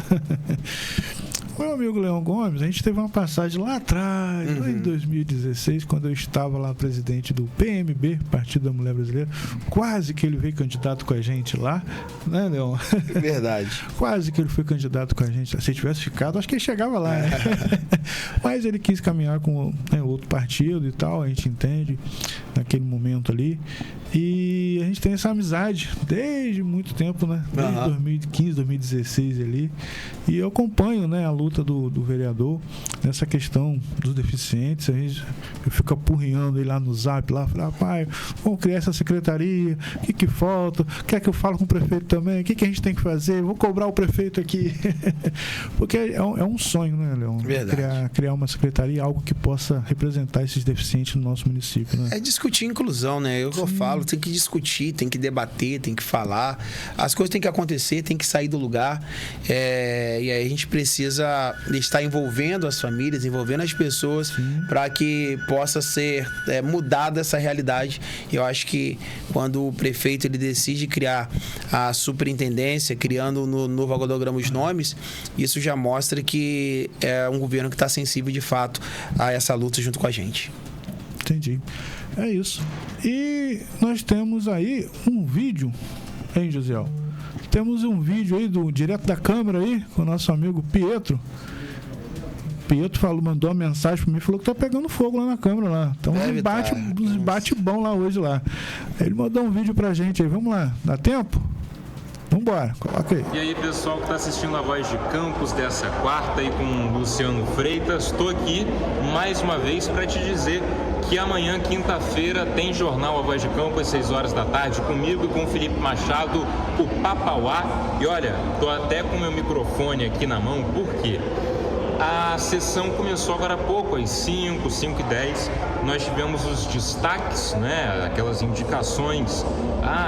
B: Meu amigo Leão Gomes, a gente teve uma passagem lá atrás, em 2016, quando eu estava lá presidente do PMB, Partido da Mulher Brasileira. Quase que ele veio candidato com a gente lá, né, Leão?
C: Verdade.
B: Quase que ele foi candidato com a gente. Se ele tivesse ficado, acho que ele chegava lá, né? Mas ele quis caminhar com outro partido e tal, a gente entende, naquele momento ali. E a gente tem essa amizade desde muito tempo, né? Desde 2015, 2016 ali. E eu acompanho, né, a luta do vereador nessa questão dos deficientes. Eu fico apurrinhando ele lá no Zap, lá, falei: pai, vamos criar essa secretaria, o que falta? Quer que eu fale com o prefeito também? O que a gente tem que fazer? Vou cobrar o prefeito aqui. Porque é um sonho, né, Leão? Criar uma secretaria, algo que possa representar esses deficientes no nosso município, né?
C: É discutir inclusão, né? Eu falo, tem que discutir, tem que debater, tem que falar. As coisas têm que acontecer, tem que sair do lugar. E aí a gente precisa possa estar envolvendo as famílias, envolvendo as pessoas, para que possa ser mudada essa realidade. Eu acho que quando o prefeito ele decide criar a superintendência, criando no novo organograma os nomes, isso já mostra que é um governo que está sensível de fato a essa luta junto com a gente.
B: Entendi. É isso. E nós temos aí um vídeo, hein, Josiel? Temos um vídeo aí direto da câmera aí, com o nosso amigo Pietro. Pietro mandou uma mensagem para mim, falou que tá pegando fogo lá na câmera lá. Então uns bate bom lá hoje lá. Ele mandou um vídeo pra gente aí. Vamos lá, dá tempo? Vambora, coloca aí.
F: E aí, pessoal que está assistindo a Voz de Campos dessa quarta aí com o Luciano Freitas, estou aqui mais uma vez para te dizer que amanhã, quinta-feira, tem jornal A Voz de Campos às 6 horas da tarde, comigo e com o Felipe Machado, o Papauá. E olha, tô até com o meu microfone aqui na mão, por quê? A sessão começou agora há pouco, às 5h10. Nós tivemos os destaques, né? Aquelas indicações.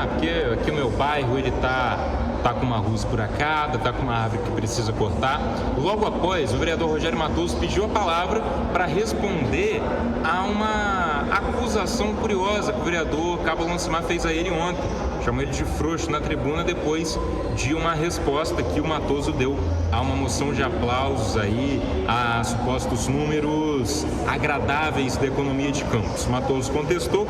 F: Porque aqui o meu bairro ele tá com uma rua esburacada, tá com uma árvore que precisa cortar. Logo após, o vereador Rogério Matoso pediu a palavra para responder a uma acusação curiosa que o vereador Cabo Lancimar fez a ele ontem. Chamou ele de frouxo na tribuna depois de uma resposta que o Matoso deu a uma moção de aplausos aí, a supostos números agradáveis da economia de Campos. O Matoso contestou,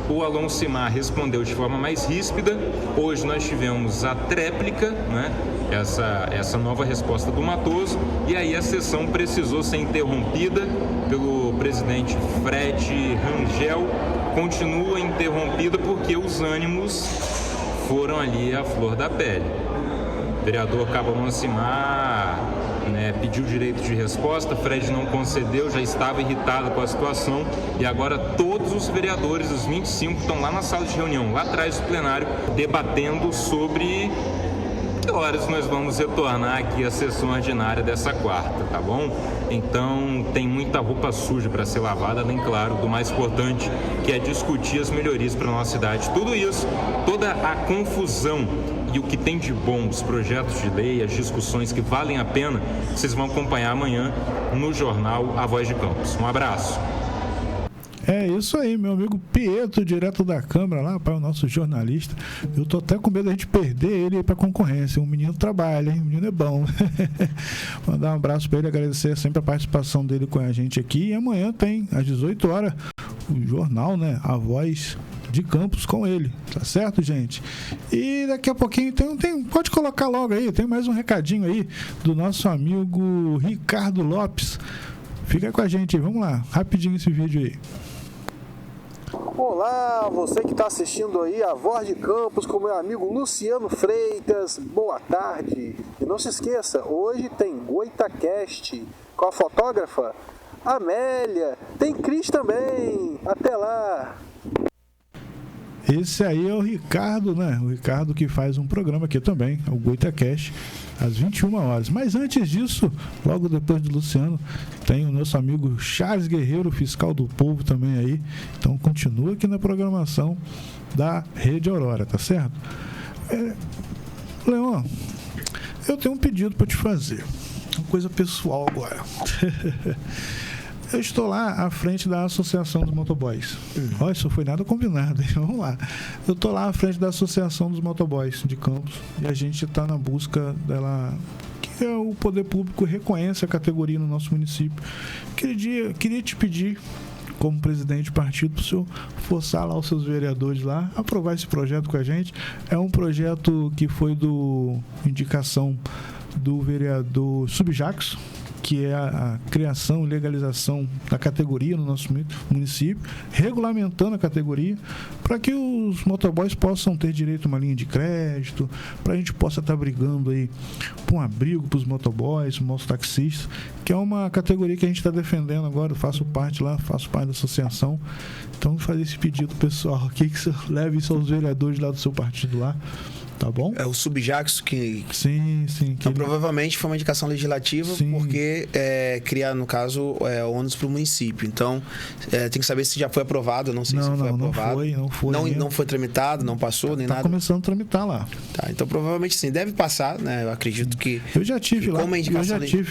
F: o Aloncimar respondeu de forma mais ríspida. Hoje nós tivemos a tréplica, né? Essa nova resposta do Matoso, e aí a sessão precisou ser interrompida pelo presidente Fred Rangel. Continua interrompida porque os ânimos foram ali à flor da pele. O vereador Cabo Lancimar, né, pediu direito de resposta, Fred não concedeu, já estava irritado com a situação, e agora todos os vereadores, os 25, estão lá na sala de reunião, lá atrás do plenário, debatendo sobre que horas nós vamos retornar aqui à sessão ordinária dessa quarta, tá bom? Então tem muita roupa suja para ser lavada, além, claro, do mais importante, que é discutir as melhorias para a nossa cidade. Tudo isso, toda a confusão e o que tem de bom, os projetos de lei, as discussões que valem a pena, vocês vão acompanhar amanhã no jornal A Voz de Campos. Um abraço.
B: É isso aí, meu amigo Pietro, direto da Câmara lá, pai, o nosso jornalista. Eu tô até com medo da gente perder ele aí pra concorrência. O menino trabalha, hein? O menino é bom. Mandar um abraço pra ele, agradecer sempre a participação dele com a gente aqui. E amanhã tem, às 18 horas, o jornal, né? A Voz de Campos com ele. Tá certo, gente? E daqui a pouquinho pode colocar logo aí, tem mais um recadinho aí do nosso amigo Ricardo Lopes. Fica com a gente aí, vamos lá, rapidinho esse vídeo aí.
G: Olá, você que está assistindo aí a Voz de Campos com meu amigo Luciano Freitas, boa tarde. E não se esqueça, hoje tem GoitaCast com a fotógrafa Amélia, tem Cris também, até lá.
B: Esse aí é o Ricardo, né? O Ricardo que faz um programa aqui também, o GoitaCast, às 21 horas. Mas antes disso, logo depois do Luciano, tem o nosso amigo Charles Guerreiro, fiscal do povo também aí. Então continua aqui na programação da Rede Aurora, tá certo? Leon, eu tenho um pedido para te fazer. Uma coisa pessoal agora. Eu estou lá à frente da Associação dos Motoboys. Olha, isso foi nada combinado, hein? Vamos lá. Eu estou lá à frente da Associação dos Motoboys de Campos e a gente está na busca dela, que o poder público reconhece a categoria no nosso município. Queria te pedir, como presidente de partido, para o senhor forçar lá os seus vereadores lá, aprovar esse projeto com a gente. É um projeto que foi indicação do vereador Subjackson, que é a criação e legalização da categoria no nosso município, regulamentando a categoria, para que os motoboys possam ter direito a uma linha de crédito, para a gente possa estar brigando aí por um abrigo para os motoboys, mototaxistas, que é uma categoria que a gente está defendendo agora. Eu faço parte da associação. Então, vou fazer esse pedido pessoal aqui, que você leve isso aos vereadores lá do seu partido lá, Tá bom?
C: É o Subjaxo que...
B: Sim.
C: Então, provavelmente foi uma indicação legislativa, porque cria, no caso, ônus para o município. Então, tem que saber se já foi aprovado. Eu não sei se foi aprovado.
B: Não foi.
C: Não foi tramitado, não passou, nem nada.
B: Tá começando a tramitar lá.
C: Tá, então provavelmente sim, deve passar, né? Eu acredito que...
B: Eu já tive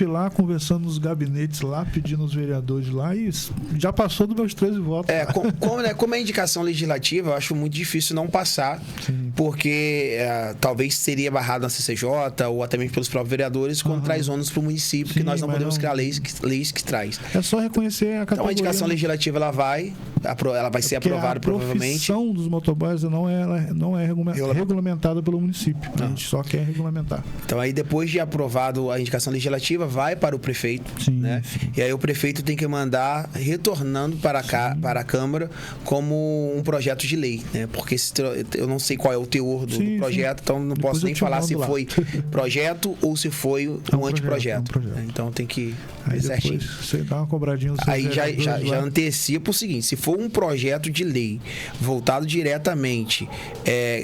B: lá conversando nos gabinetes lá, pedindo aos vereadores lá e já passou dos meus 13 votos.
C: Como é indicação legislativa, eu acho muito difícil não passar, porque talvez seria barrado na CCJ ou até mesmo pelos próprios vereadores quando traz ônus para o município, que nós não podemos criar leis que traz.
B: É só reconhecer a categoria.
C: Então a indicação legislativa ela vai ser aprovada provavelmente. A
B: profissão dos motoboys não é regulamentada pelo município. A gente só quer regulamentar.
C: Então aí depois de aprovado a indicação legislativa, vai para o prefeito, né? E aí o prefeito tem que mandar retornando para a Câmara como um projeto de lei, né? Porque eu não sei qual é o teor do projeto, então não posso nem falar se foi projeto ou se foi um anteprojeto. Então tem que ver certinho.
B: Você dá uma cobradinha no seu
C: aí já antecipa o seguinte: se for um projeto de lei voltado diretamente,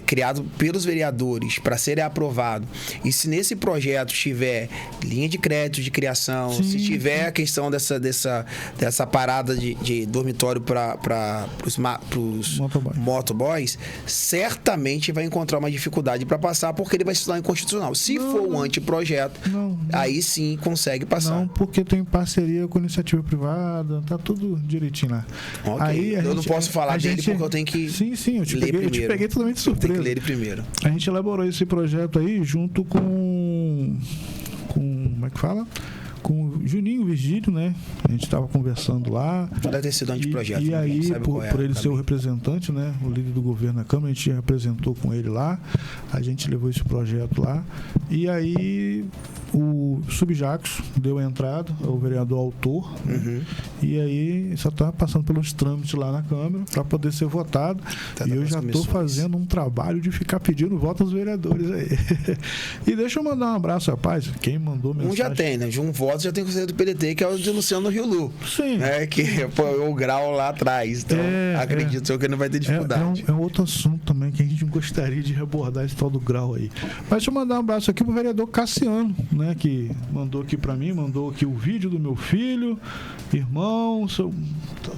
C: criado pelos vereadores para ser aprovado, e se nesse projeto tiver linha de crédito de criação, se tiver a questão dessa parada de dormitório para os motoboys, certamente vai encontrar uma dificuldade para passar, porque ele vai se tornar inconstitucional. Se for um anteprojeto, aí sim consegue passar.
B: Não, porque tem parceria com iniciativa privada, tá tudo direitinho lá.
C: Okay. Aí eu não posso falar dele porque eu tenho que
B: eu te peguei totalmente de surpresa.
C: Tem que ler ele primeiro.
B: A gente elaborou esse projeto aí junto com como é que fala? Com o Juninho Virgílio, né? A gente estava conversando lá.
C: Deve ter sido anteprojeto.
B: E aí, por ele ser o representante, né? O líder do governo na Câmara, a gente apresentou com ele lá. A gente levou esse projeto lá. E aí, o Subjaxo deu a entrada, o vereador autor. Né? E aí, só está passando pelos trâmites lá na Câmara para poder ser votado. E eu já estou fazendo um trabalho de ficar pedindo voto aos vereadores aí. E deixa eu mandar um abraço, rapaz. Quem mandou mensagem...
C: Um já tem, né? De um voto já tem o conselho do PDT, que é o de Luciano Riulu.
B: Sim.
C: Né? Que apoiou o grau lá atrás. Então, acredito que não vai ter dificuldade.
B: É um outro assunto também que a gente gostaria de abordar, esse tal do grau aí. Mas deixa eu mandar um abraço aqui pro vereador Cassiano, né? Que mandou aqui pra mim, mandou aqui o vídeo do meu filho. Irmão,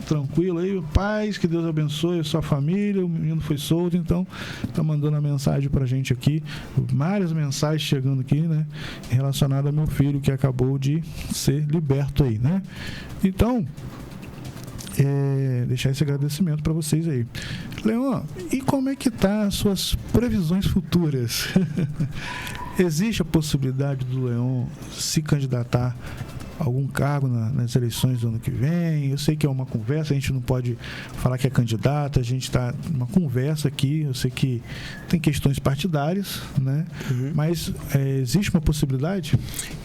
B: tranquilo aí, paz, que Deus abençoe a sua família. O menino foi solto, então tá mandando a mensagem pra gente aqui. Várias mensagens chegando aqui, né? Relacionadas ao meu filho que acabou de ser liberto aí, né? Então, deixar esse agradecimento para vocês aí. Leon, e como é que tá as suas previsões futuras? Existe a possibilidade do Leon se candidatar a algum cargo nas eleições do ano que vem? Eu sei que é uma conversa, a gente não pode falar que é candidato, a gente está numa conversa aqui, eu sei que tem questões partidárias, né? Mas existe uma possibilidade?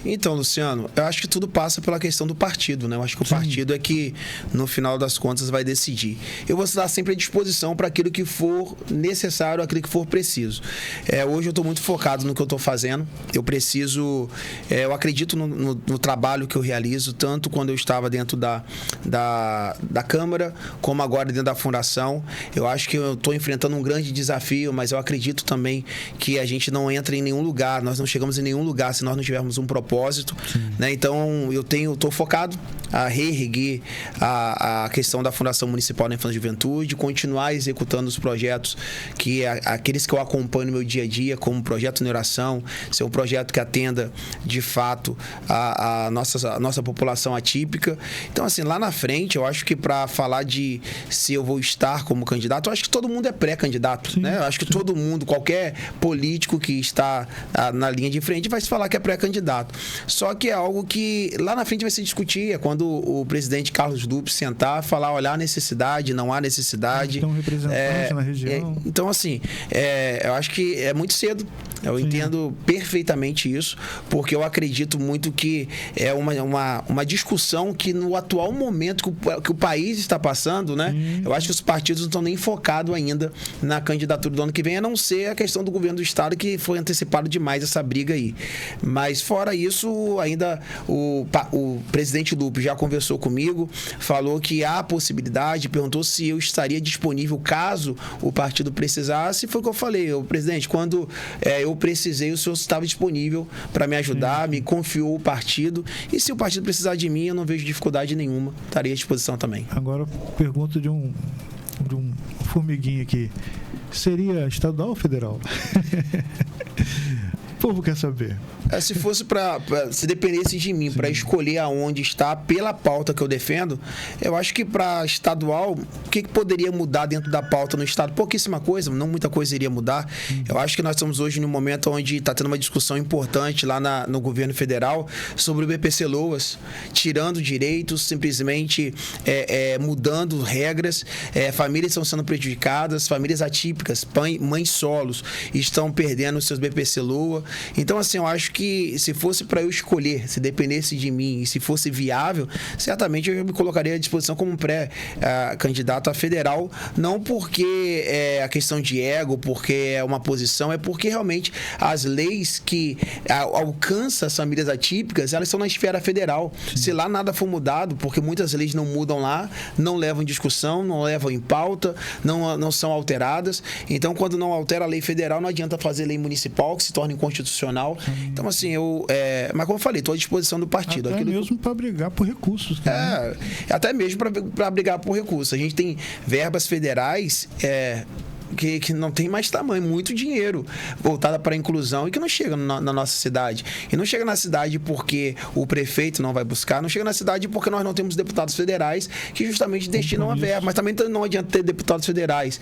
C: Então, Luciano, eu acho que tudo passa pela questão do partido, né? Eu acho que o partido é que, no final das contas, vai decidir. Eu vou estar sempre à disposição para aquilo que for necessário, aquilo que for preciso. Hoje eu estou muito focado no que eu estou fazendo. Eu preciso... eu acredito no trabalho que eu realizo, tanto quando eu estava dentro da Câmara, como agora dentro da Fundação. Eu acho que eu estou enfrentando um grande desafio, mas eu acredito também que a gente não entra em nenhum lugar, nós não chegamos em nenhum lugar se nós não tivermos um propósito, né? Então, eu estou focado a reerguer a questão da Fundação Municipal da Infância e Juventude, continuar executando os projetos que aqueles que eu acompanho no meu dia a dia, como o Projeto Neuração, ser um projeto que atenda, de fato, a nossa população atípica. Então, assim, lá na frente, eu acho que para falar de se eu vou estar como candidato, eu acho que todo mundo é pré-candidato, né? Eu acho que todo mundo, qualquer político que está na linha de frente vai se falar que é pré-candidato. Só que é algo que lá na frente vai se discutir, é quando o presidente Carlos Lupe sentar, falar, olha, há necessidade, não há necessidade.
B: Tem um representante na região.
C: Então, assim, eu acho que é muito cedo. Eu entendo perfeitamente isso, porque eu acredito muito que é uma discussão que no atual momento que o país está passando, né? Eu acho que os partidos não estão nem focados ainda na candidatura do ano que vem, a não ser a questão do governo do estado, que foi antecipado demais essa briga aí. Mas fora isso, ainda o presidente Lupe já conversou comigo, falou que há possibilidade, perguntou se eu estaria disponível caso o partido precisasse. Foi o que eu falei, presidente, quando eu precisei, o senhor estava disponível para me ajudar, me confiou o partido, e se o partido precisar de mim, eu não vejo dificuldade nenhuma, estaria à disposição também.
B: Agora, pergunta de um formiguinha aqui: seria estadual ou federal? O povo quer saber.
C: Se fosse se dependesse de mim para escolher aonde está pela pauta que eu defendo, eu acho que para estadual, o que poderia mudar dentro da pauta no estado? Pouquíssima coisa, não muita coisa iria mudar. Eu acho que nós estamos hoje num momento onde está tendo uma discussão importante lá no governo federal sobre o BPC Loas, tirando direitos, simplesmente mudando regras, famílias estão sendo prejudicadas, famílias atípicas, mães solos estão perdendo seus BPC Loa. Então, assim, eu acho que se fosse para eu escolher, se dependesse de mim e se fosse viável, certamente eu me colocaria à disposição como pré-candidato a federal, não porque é a questão de ego, porque é uma posição, é porque realmente as leis que alcançam as famílias atípicas, elas estão na esfera federal. Se lá nada for mudado, porque muitas leis não mudam lá, não levam em discussão, não levam em pauta, não são alteradas. Então, quando não altera a lei federal, não adianta fazer lei municipal, que se torna inconstitucional. Então, assim, mas como eu falei, estou à disposição do partido.
B: Até mesmo para brigar por recursos.
C: Até mesmo para brigar por recursos. A gente tem verbas federais que não tem mais tamanho, muito dinheiro voltada para a inclusão e que não chega na nossa cidade. E não chega na cidade porque o prefeito não vai buscar, não chega na cidade porque nós não temos deputados federais que justamente destinam a verba. Mas também não adianta ter deputados federais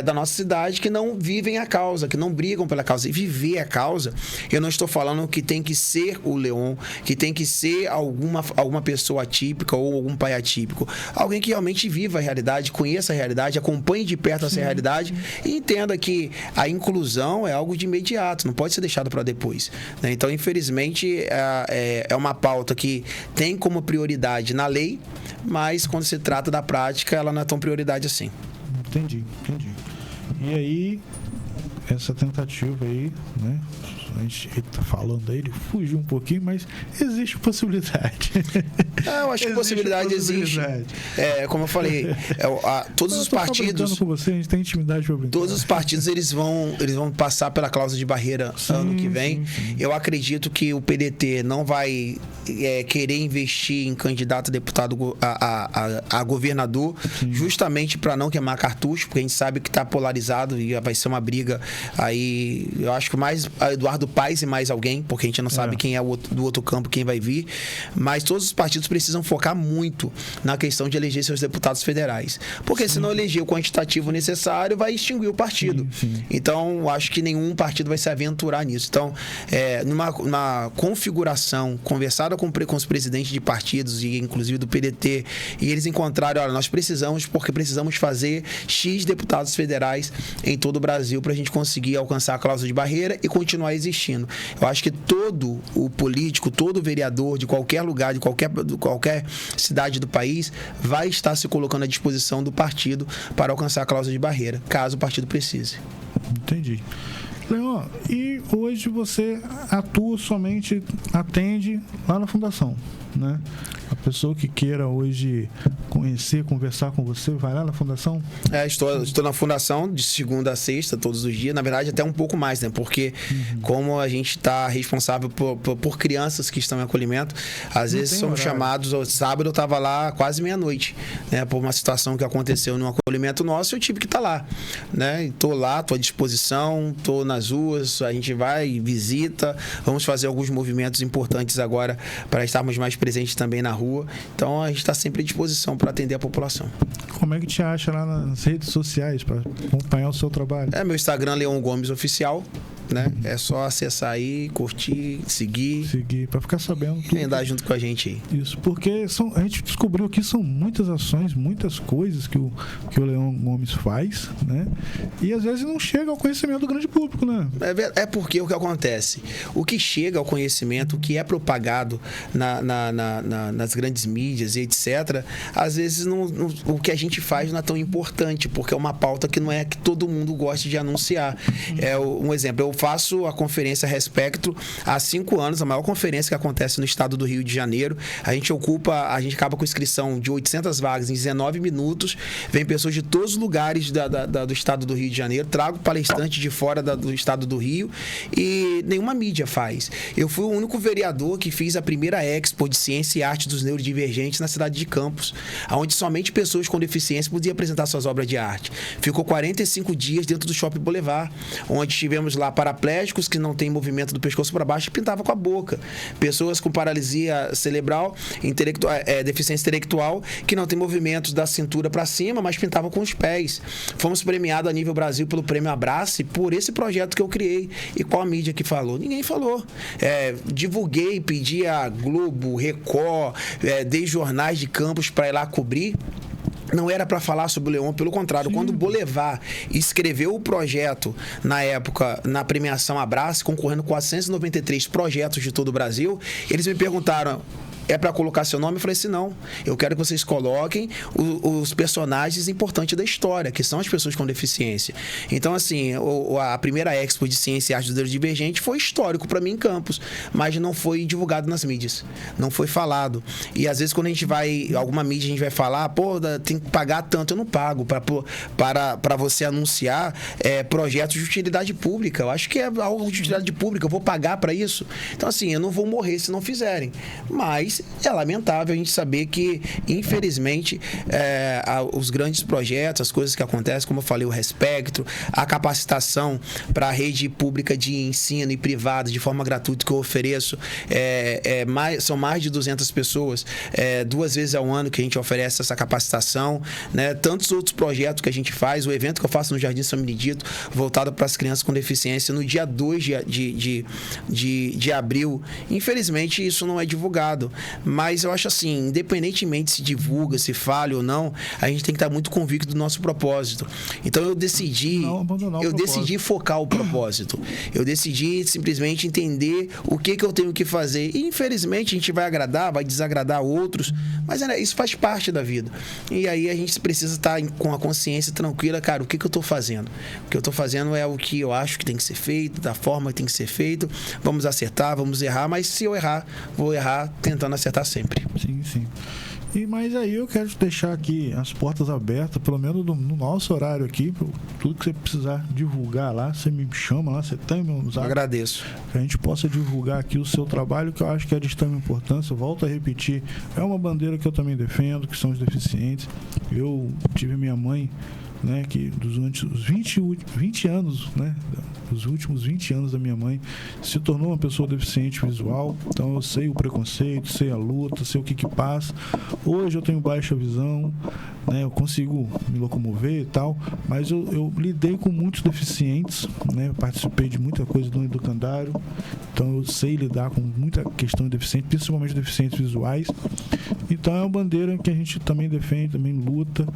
C: da nossa cidade que não vivem a causa, que não brigam pela causa. E viver a causa, eu não estou falando que tem que ser o Leon, que tem que ser alguma pessoa atípica ou algum pai atípico. Alguém que realmente viva a realidade, conheça a realidade, acompanhe de perto essa realidade e entenda que a inclusão é algo de imediato, não pode ser deixado para depois, né? Então, infelizmente, é uma pauta que tem como prioridade na lei, mas quando se trata da prática, ela não é tão prioridade assim.
B: Entendi. E aí, essa tentativa aí, né? A gente está falando aí, ele fugiu um pouquinho, mas existe possibilidade.
C: Eu acho que possibilidade existe. Como eu falei, todos os partidos.
B: Com você, a gente tem intimidade para brincar.
C: Todos os partidos eles vão passar pela cláusula de barreira ano que vem. Sim. Eu acredito que o PDT não vai querer investir em candidato a deputado a governador, justamente para não queimar cartucho, porque a gente sabe que está polarizado e vai ser uma briga aí. Eu acho que mais Eduardo Paes e mais alguém, porque a gente não sabe quem é do outro campo, quem vai vir, mas todos os partidos precisam focar muito na questão de eleger seus deputados federais, porque se não eleger o quantitativo necessário, vai extinguir o partido. Então, acho que nenhum partido vai se aventurar nisso. Então, numa configuração conversada com os presidentes de partidos e inclusive do PDT, e eles encontraram, olha, nós precisamos, porque precisamos fazer X deputados federais em todo o Brasil para a gente conseguir alcançar a cláusula de barreira e continuar existindo. Eu acho que todo o político, todo o vereador de qualquer lugar, de qualquer cidade do país, vai estar se colocando à disposição do partido para alcançar a cláusula de barreira, caso o partido precise.
B: Entendi. Leon, e hoje você atende lá na Fundação, né? A pessoa que queira hoje conhecer, conversar com você, vai lá na Fundação?
C: Estou na Fundação de segunda a sexta, todos os dias. Na verdade, até um pouco mais, né? Porque como a gente está responsável por crianças que estão em acolhimento, às vezes somos chamados. Sábado eu estava lá quase meia-noite, né? Por uma situação que aconteceu no acolhimento nosso, eu tive que estar lá, né? Estou lá, estou à disposição, estou nas ruas, a gente vai, visita, vamos fazer alguns movimentos importantes agora para estarmos mais presentes também na rua. Então, a gente está sempre à disposição para atender a população.
B: Como é que te acha lá nas redes sociais para acompanhar o seu trabalho?
C: Meu Instagram, Leon Gomes Oficial, né? É só acessar aí, curtir, seguir.
B: Seguir, para ficar sabendo tudo.
C: E andar junto com a gente aí.
B: Isso, porque a gente descobriu que são muitas ações, muitas coisas que o Leão Gomes faz, né? E às vezes não chega ao conhecimento do grande público, né?
C: É porque o que acontece? O que chega ao conhecimento, o que é propagado nas grandes mídias e etc., às vezes o que a gente faz não é tão importante, porque é uma pauta que não é que todo mundo gosta de anunciar. Um exemplo, eu faço a conferência Respectro há 5 anos, a maior conferência que acontece no estado do Rio de Janeiro. A gente acaba com inscrição de 800 vagas em 19 minutos, vem pessoas de todos os lugares do estado do Rio de Janeiro, trago palestrantes de fora do estado do Rio e nenhuma mídia faz. Eu fui o único vereador que fiz a primeira Expo de Ciência e Arte dos Neurodivergentes na cidade de Campos, onde somente pessoas com deficiência podiam apresentar suas obras de arte. Ficou 45 dias dentro do Shopping Boulevard, onde tivemos lá paraplégicos que não têm movimento do pescoço para baixo e pintavam com a boca. Pessoas com paralisia cerebral, deficiência intelectual, que não tem movimentos da cintura para cima, mas pintavam com os pés. Fomos premiados a nível Brasil pelo Prêmio Abrace por esse projeto que eu criei. E qual a mídia que falou? Ninguém falou. Divulguei, pedi a Globo, Record, dei jornais de Campos para ir lá cobrir. Não era para falar sobre o Leão, pelo contrário. Sim. Quando o Boulevard escreveu o projeto, na época, na premiação Abrace, concorrendo com 493 projetos de todo o Brasil, eles me perguntaram: é para colocar seu nome? Eu falei assim, não. Eu quero que vocês coloquem os personagens importantes da história, que são as pessoas com deficiência. Então, assim, a primeira Expo de Ciência e Arte do Neurodivergente foi histórico para mim em Campos, mas não foi divulgado nas mídias. Não foi falado. E, às vezes, quando a gente vai, alguma mídia, a gente vai falar, tem que pagar tanto. Eu não pago para você anunciar projetos de utilidade pública. Eu acho que é algo de utilidade pública. Eu vou pagar para isso. Então, assim, eu não vou morrer se não fizerem. Mas é lamentável a gente saber que, infelizmente, os grandes projetos, as coisas que acontecem, como eu falei, o Respectro, a capacitação para a rede pública de ensino e privada de forma gratuita que eu ofereço, são mais de 200 pessoas, 2 vezes ao ano que a gente oferece essa capacitação, né? Tantos outros projetos que a gente faz, o evento que eu faço no Jardim São Benedito, voltado para as crianças com deficiência, no dia 2 de abril. Infelizmente, isso não é divulgado. Mas eu acho assim, independentemente se divulga, se falha ou não, a gente tem que estar muito convicto do nosso propósito. Então eu decidi focar o propósito. Eu decidi simplesmente entender o que eu tenho que fazer. E, infelizmente, a gente vai agradar, vai desagradar outros, mas isso faz parte da vida. E aí a gente precisa estar com a consciência tranquila, cara, o que eu estou fazendo? O que eu estou fazendo é o que eu acho que tem que ser feito, da forma que tem que ser feito. Vamos acertar, vamos errar, mas se eu errar, vou errar tentando acertar sempre.
B: Sim. Mas aí eu quero deixar aqui as portas abertas, pelo menos no nosso horário aqui, tudo que você precisar divulgar lá, você me chama lá, você tem meu zap.
C: Agradeço.
B: Que a gente possa divulgar aqui o seu trabalho, que eu acho que é de extrema importância. Volto a repetir, é uma bandeira que eu também defendo, que são os deficientes. Eu tive minha mãe, né, que durante os 20 anos, né, os últimos 20 anos da minha mãe, se tornou uma pessoa deficiente visual. Então eu sei o preconceito, sei a luta, sei o que passa. Hoje eu tenho baixa visão, né, eu consigo me locomover e tal, mas eu lidei com muitos deficientes, né, participei de muita coisa do educandário, então eu sei lidar com muita questão de deficiente, principalmente deficientes visuais. Então é uma bandeira que a gente também defende, também luta,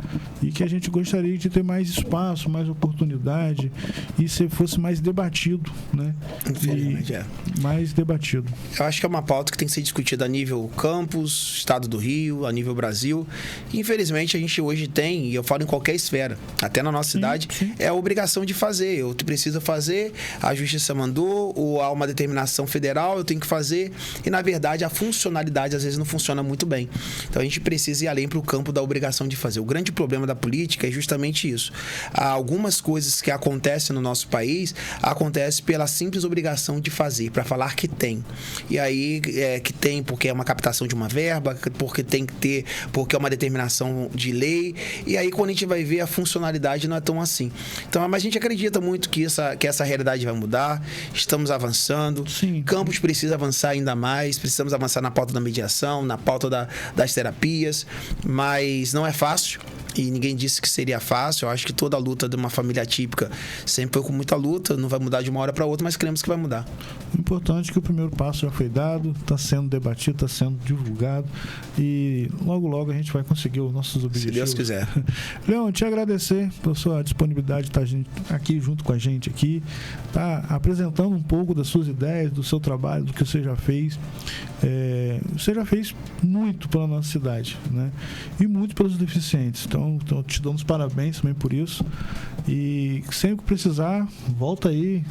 B: e que a gente gostaria de ter mais espaço, mais oportunidade, e se fosse mais debatido, né?
C: Infelizmente,
B: mais debatido.
C: Eu acho que é uma pauta que tem que ser discutida a nível campus, estado do Rio, a nível Brasil. Infelizmente, a gente hoje tem, e eu falo em qualquer esfera, até na nossa cidade, é a obrigação de fazer. Eu preciso fazer, a justiça mandou, ou há uma determinação federal, eu tenho que fazer, e na verdade a funcionalidade às vezes não funciona muito bem. Então a gente precisa ir além para o campo da obrigação de fazer. O grande problema da política é justamente isso. Há algumas coisas que acontecem no nosso país, acontece pela simples obrigação de fazer, para falar que tem. E aí, que tem porque é uma captação de uma verba, porque tem que ter, porque é uma determinação de lei. E aí, quando a gente vai ver, a funcionalidade não é tão assim. Então, mas a gente acredita muito que essa realidade vai mudar. Estamos avançando.
B: Sim.
C: Campos precisa avançar ainda mais. Precisamos avançar na pauta da mediação, na pauta das terapias. Mas não é fácil. E ninguém disse que seria fácil. Eu acho que toda a luta de uma família típica sempre foi com muita luta. Não vai mudar de uma hora para outra, mas cremos que vai mudar.
B: O importante é que o primeiro passo já foi dado, está sendo debatido, está sendo divulgado. E logo a gente vai conseguir os nossos objetivos.
C: Se Deus quiser.
B: Leão, te agradecer pela sua disponibilidade de estar aqui junto com a gente aqui, tá apresentando um pouco das suas ideias, do seu trabalho, do que você já fez. Você já fez muito pela nossa cidade, né? E muito pelos deficientes. Então te dou os parabéns também por isso. E sempre que precisar, volta aí,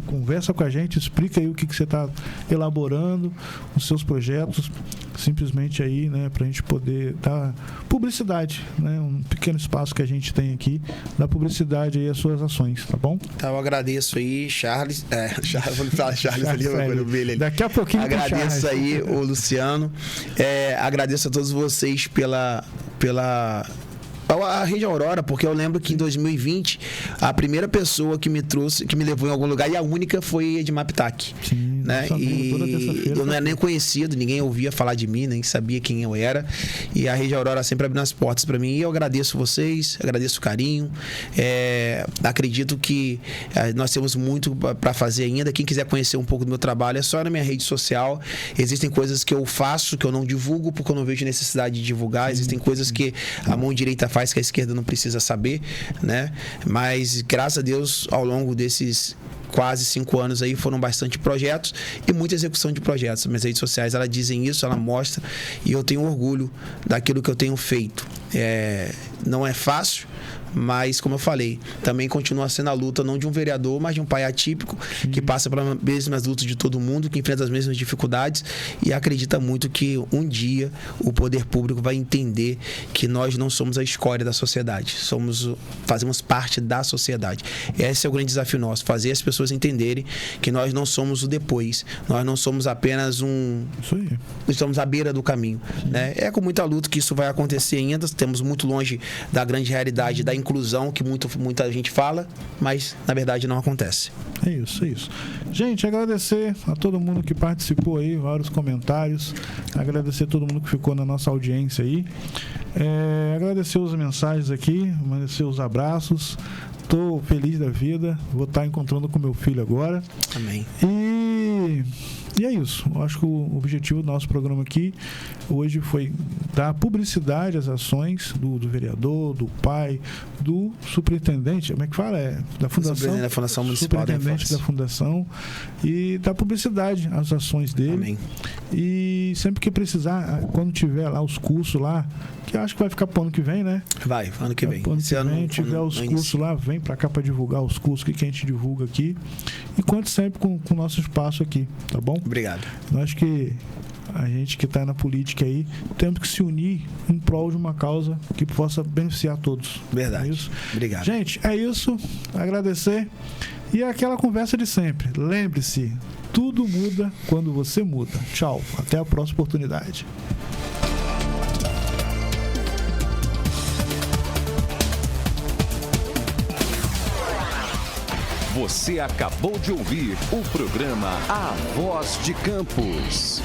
B: conversa com a gente, explica aí o que você está elaborando, os seus projetos, simplesmente aí, né, para a gente poder dar publicidade, né, um pequeno espaço que a gente tem aqui, dar publicidade aí às suas ações, tá bom?
C: Então eu agradeço aí, Charles, vou falar Charles ali,
B: daqui a pouquinho.
C: Agradeço aí o Luciano, agradeço a todos vocês pela a Rede Aurora, porque eu lembro que em 2020 a primeira pessoa que me levou em algum lugar e a única foi Edmar Pitac.
B: Sim,
C: né? E eu não era nem conhecido, ninguém ouvia falar de mim, nem sabia quem eu era. E a Rede Aurora sempre abriu as portas para mim. E eu agradeço vocês, agradeço o carinho. Acredito que nós temos muito para fazer ainda. Quem quiser conhecer um pouco do meu trabalho, é só na minha rede social. Existem coisas que eu faço que eu não divulgo porque eu não vejo necessidade de divulgar. Existem coisas que a mão direita faz que a esquerda não precisa saber, né? Mas graças a Deus, ao longo desses quase 5 anos aí, foram bastante projetos e muita execução de projetos. Minhas redes sociais, elas dizem isso, ela mostra, e eu tenho orgulho daquilo que eu tenho feito. Não é fácil, mas, como eu falei, também continua sendo a luta não de um vereador, mas de um pai atípico, que passa pelas mesmas lutas de todo mundo, que enfrenta as mesmas dificuldades e acredita muito que um dia o poder público vai entender que nós não somos a escória da sociedade, fazemos parte da sociedade. Esse é o grande desafio nosso, fazer as pessoas entenderem que nós não somos o depois, nós não somos apenas estamos à beira do caminho, né? É com muita luta que isso vai acontecer ainda, estamos muito longe da grande realidade da inclusão que muita gente fala, mas na verdade não acontece.
B: É isso. Gente, agradecer a todo mundo que participou aí, vários comentários, agradecer a todo mundo que ficou na nossa audiência aí, agradecer as mensagens aqui, agradecer os abraços. Estou feliz da vida, vou estar encontrando com meu filho agora.
C: Amém.
B: E é isso. Eu acho que o objetivo do nosso programa aqui hoje foi dar publicidade às ações do vereador, do pai, do superintendente, como é que fala? Da Fundação.
C: Da Fundação Municipal.
B: Superintendente da Fundação, e dar publicidade às ações dele.
C: Amém.
B: E sempre que precisar, quando tiver lá os cursos lá, que acho que vai ficar para o ano que vem, né?
C: Vai, ano que vem.
B: Ano que vem, tiver os cursos lá, vem para cá para divulgar os cursos que a gente divulga aqui. E conte sempre com o nosso espaço aqui, tá bom?
C: Obrigado.
B: Eu acho que a gente que está na política aí, temos que se unir em prol de uma causa que possa beneficiar todos.
C: Verdade.
B: É isso?
C: Obrigado.
B: Gente, é isso. Agradecer. E é aquela conversa de sempre. Lembre-se, tudo muda quando você muda. Tchau. Até a próxima oportunidade.
A: Você acabou de ouvir o programa A Voz de Campos.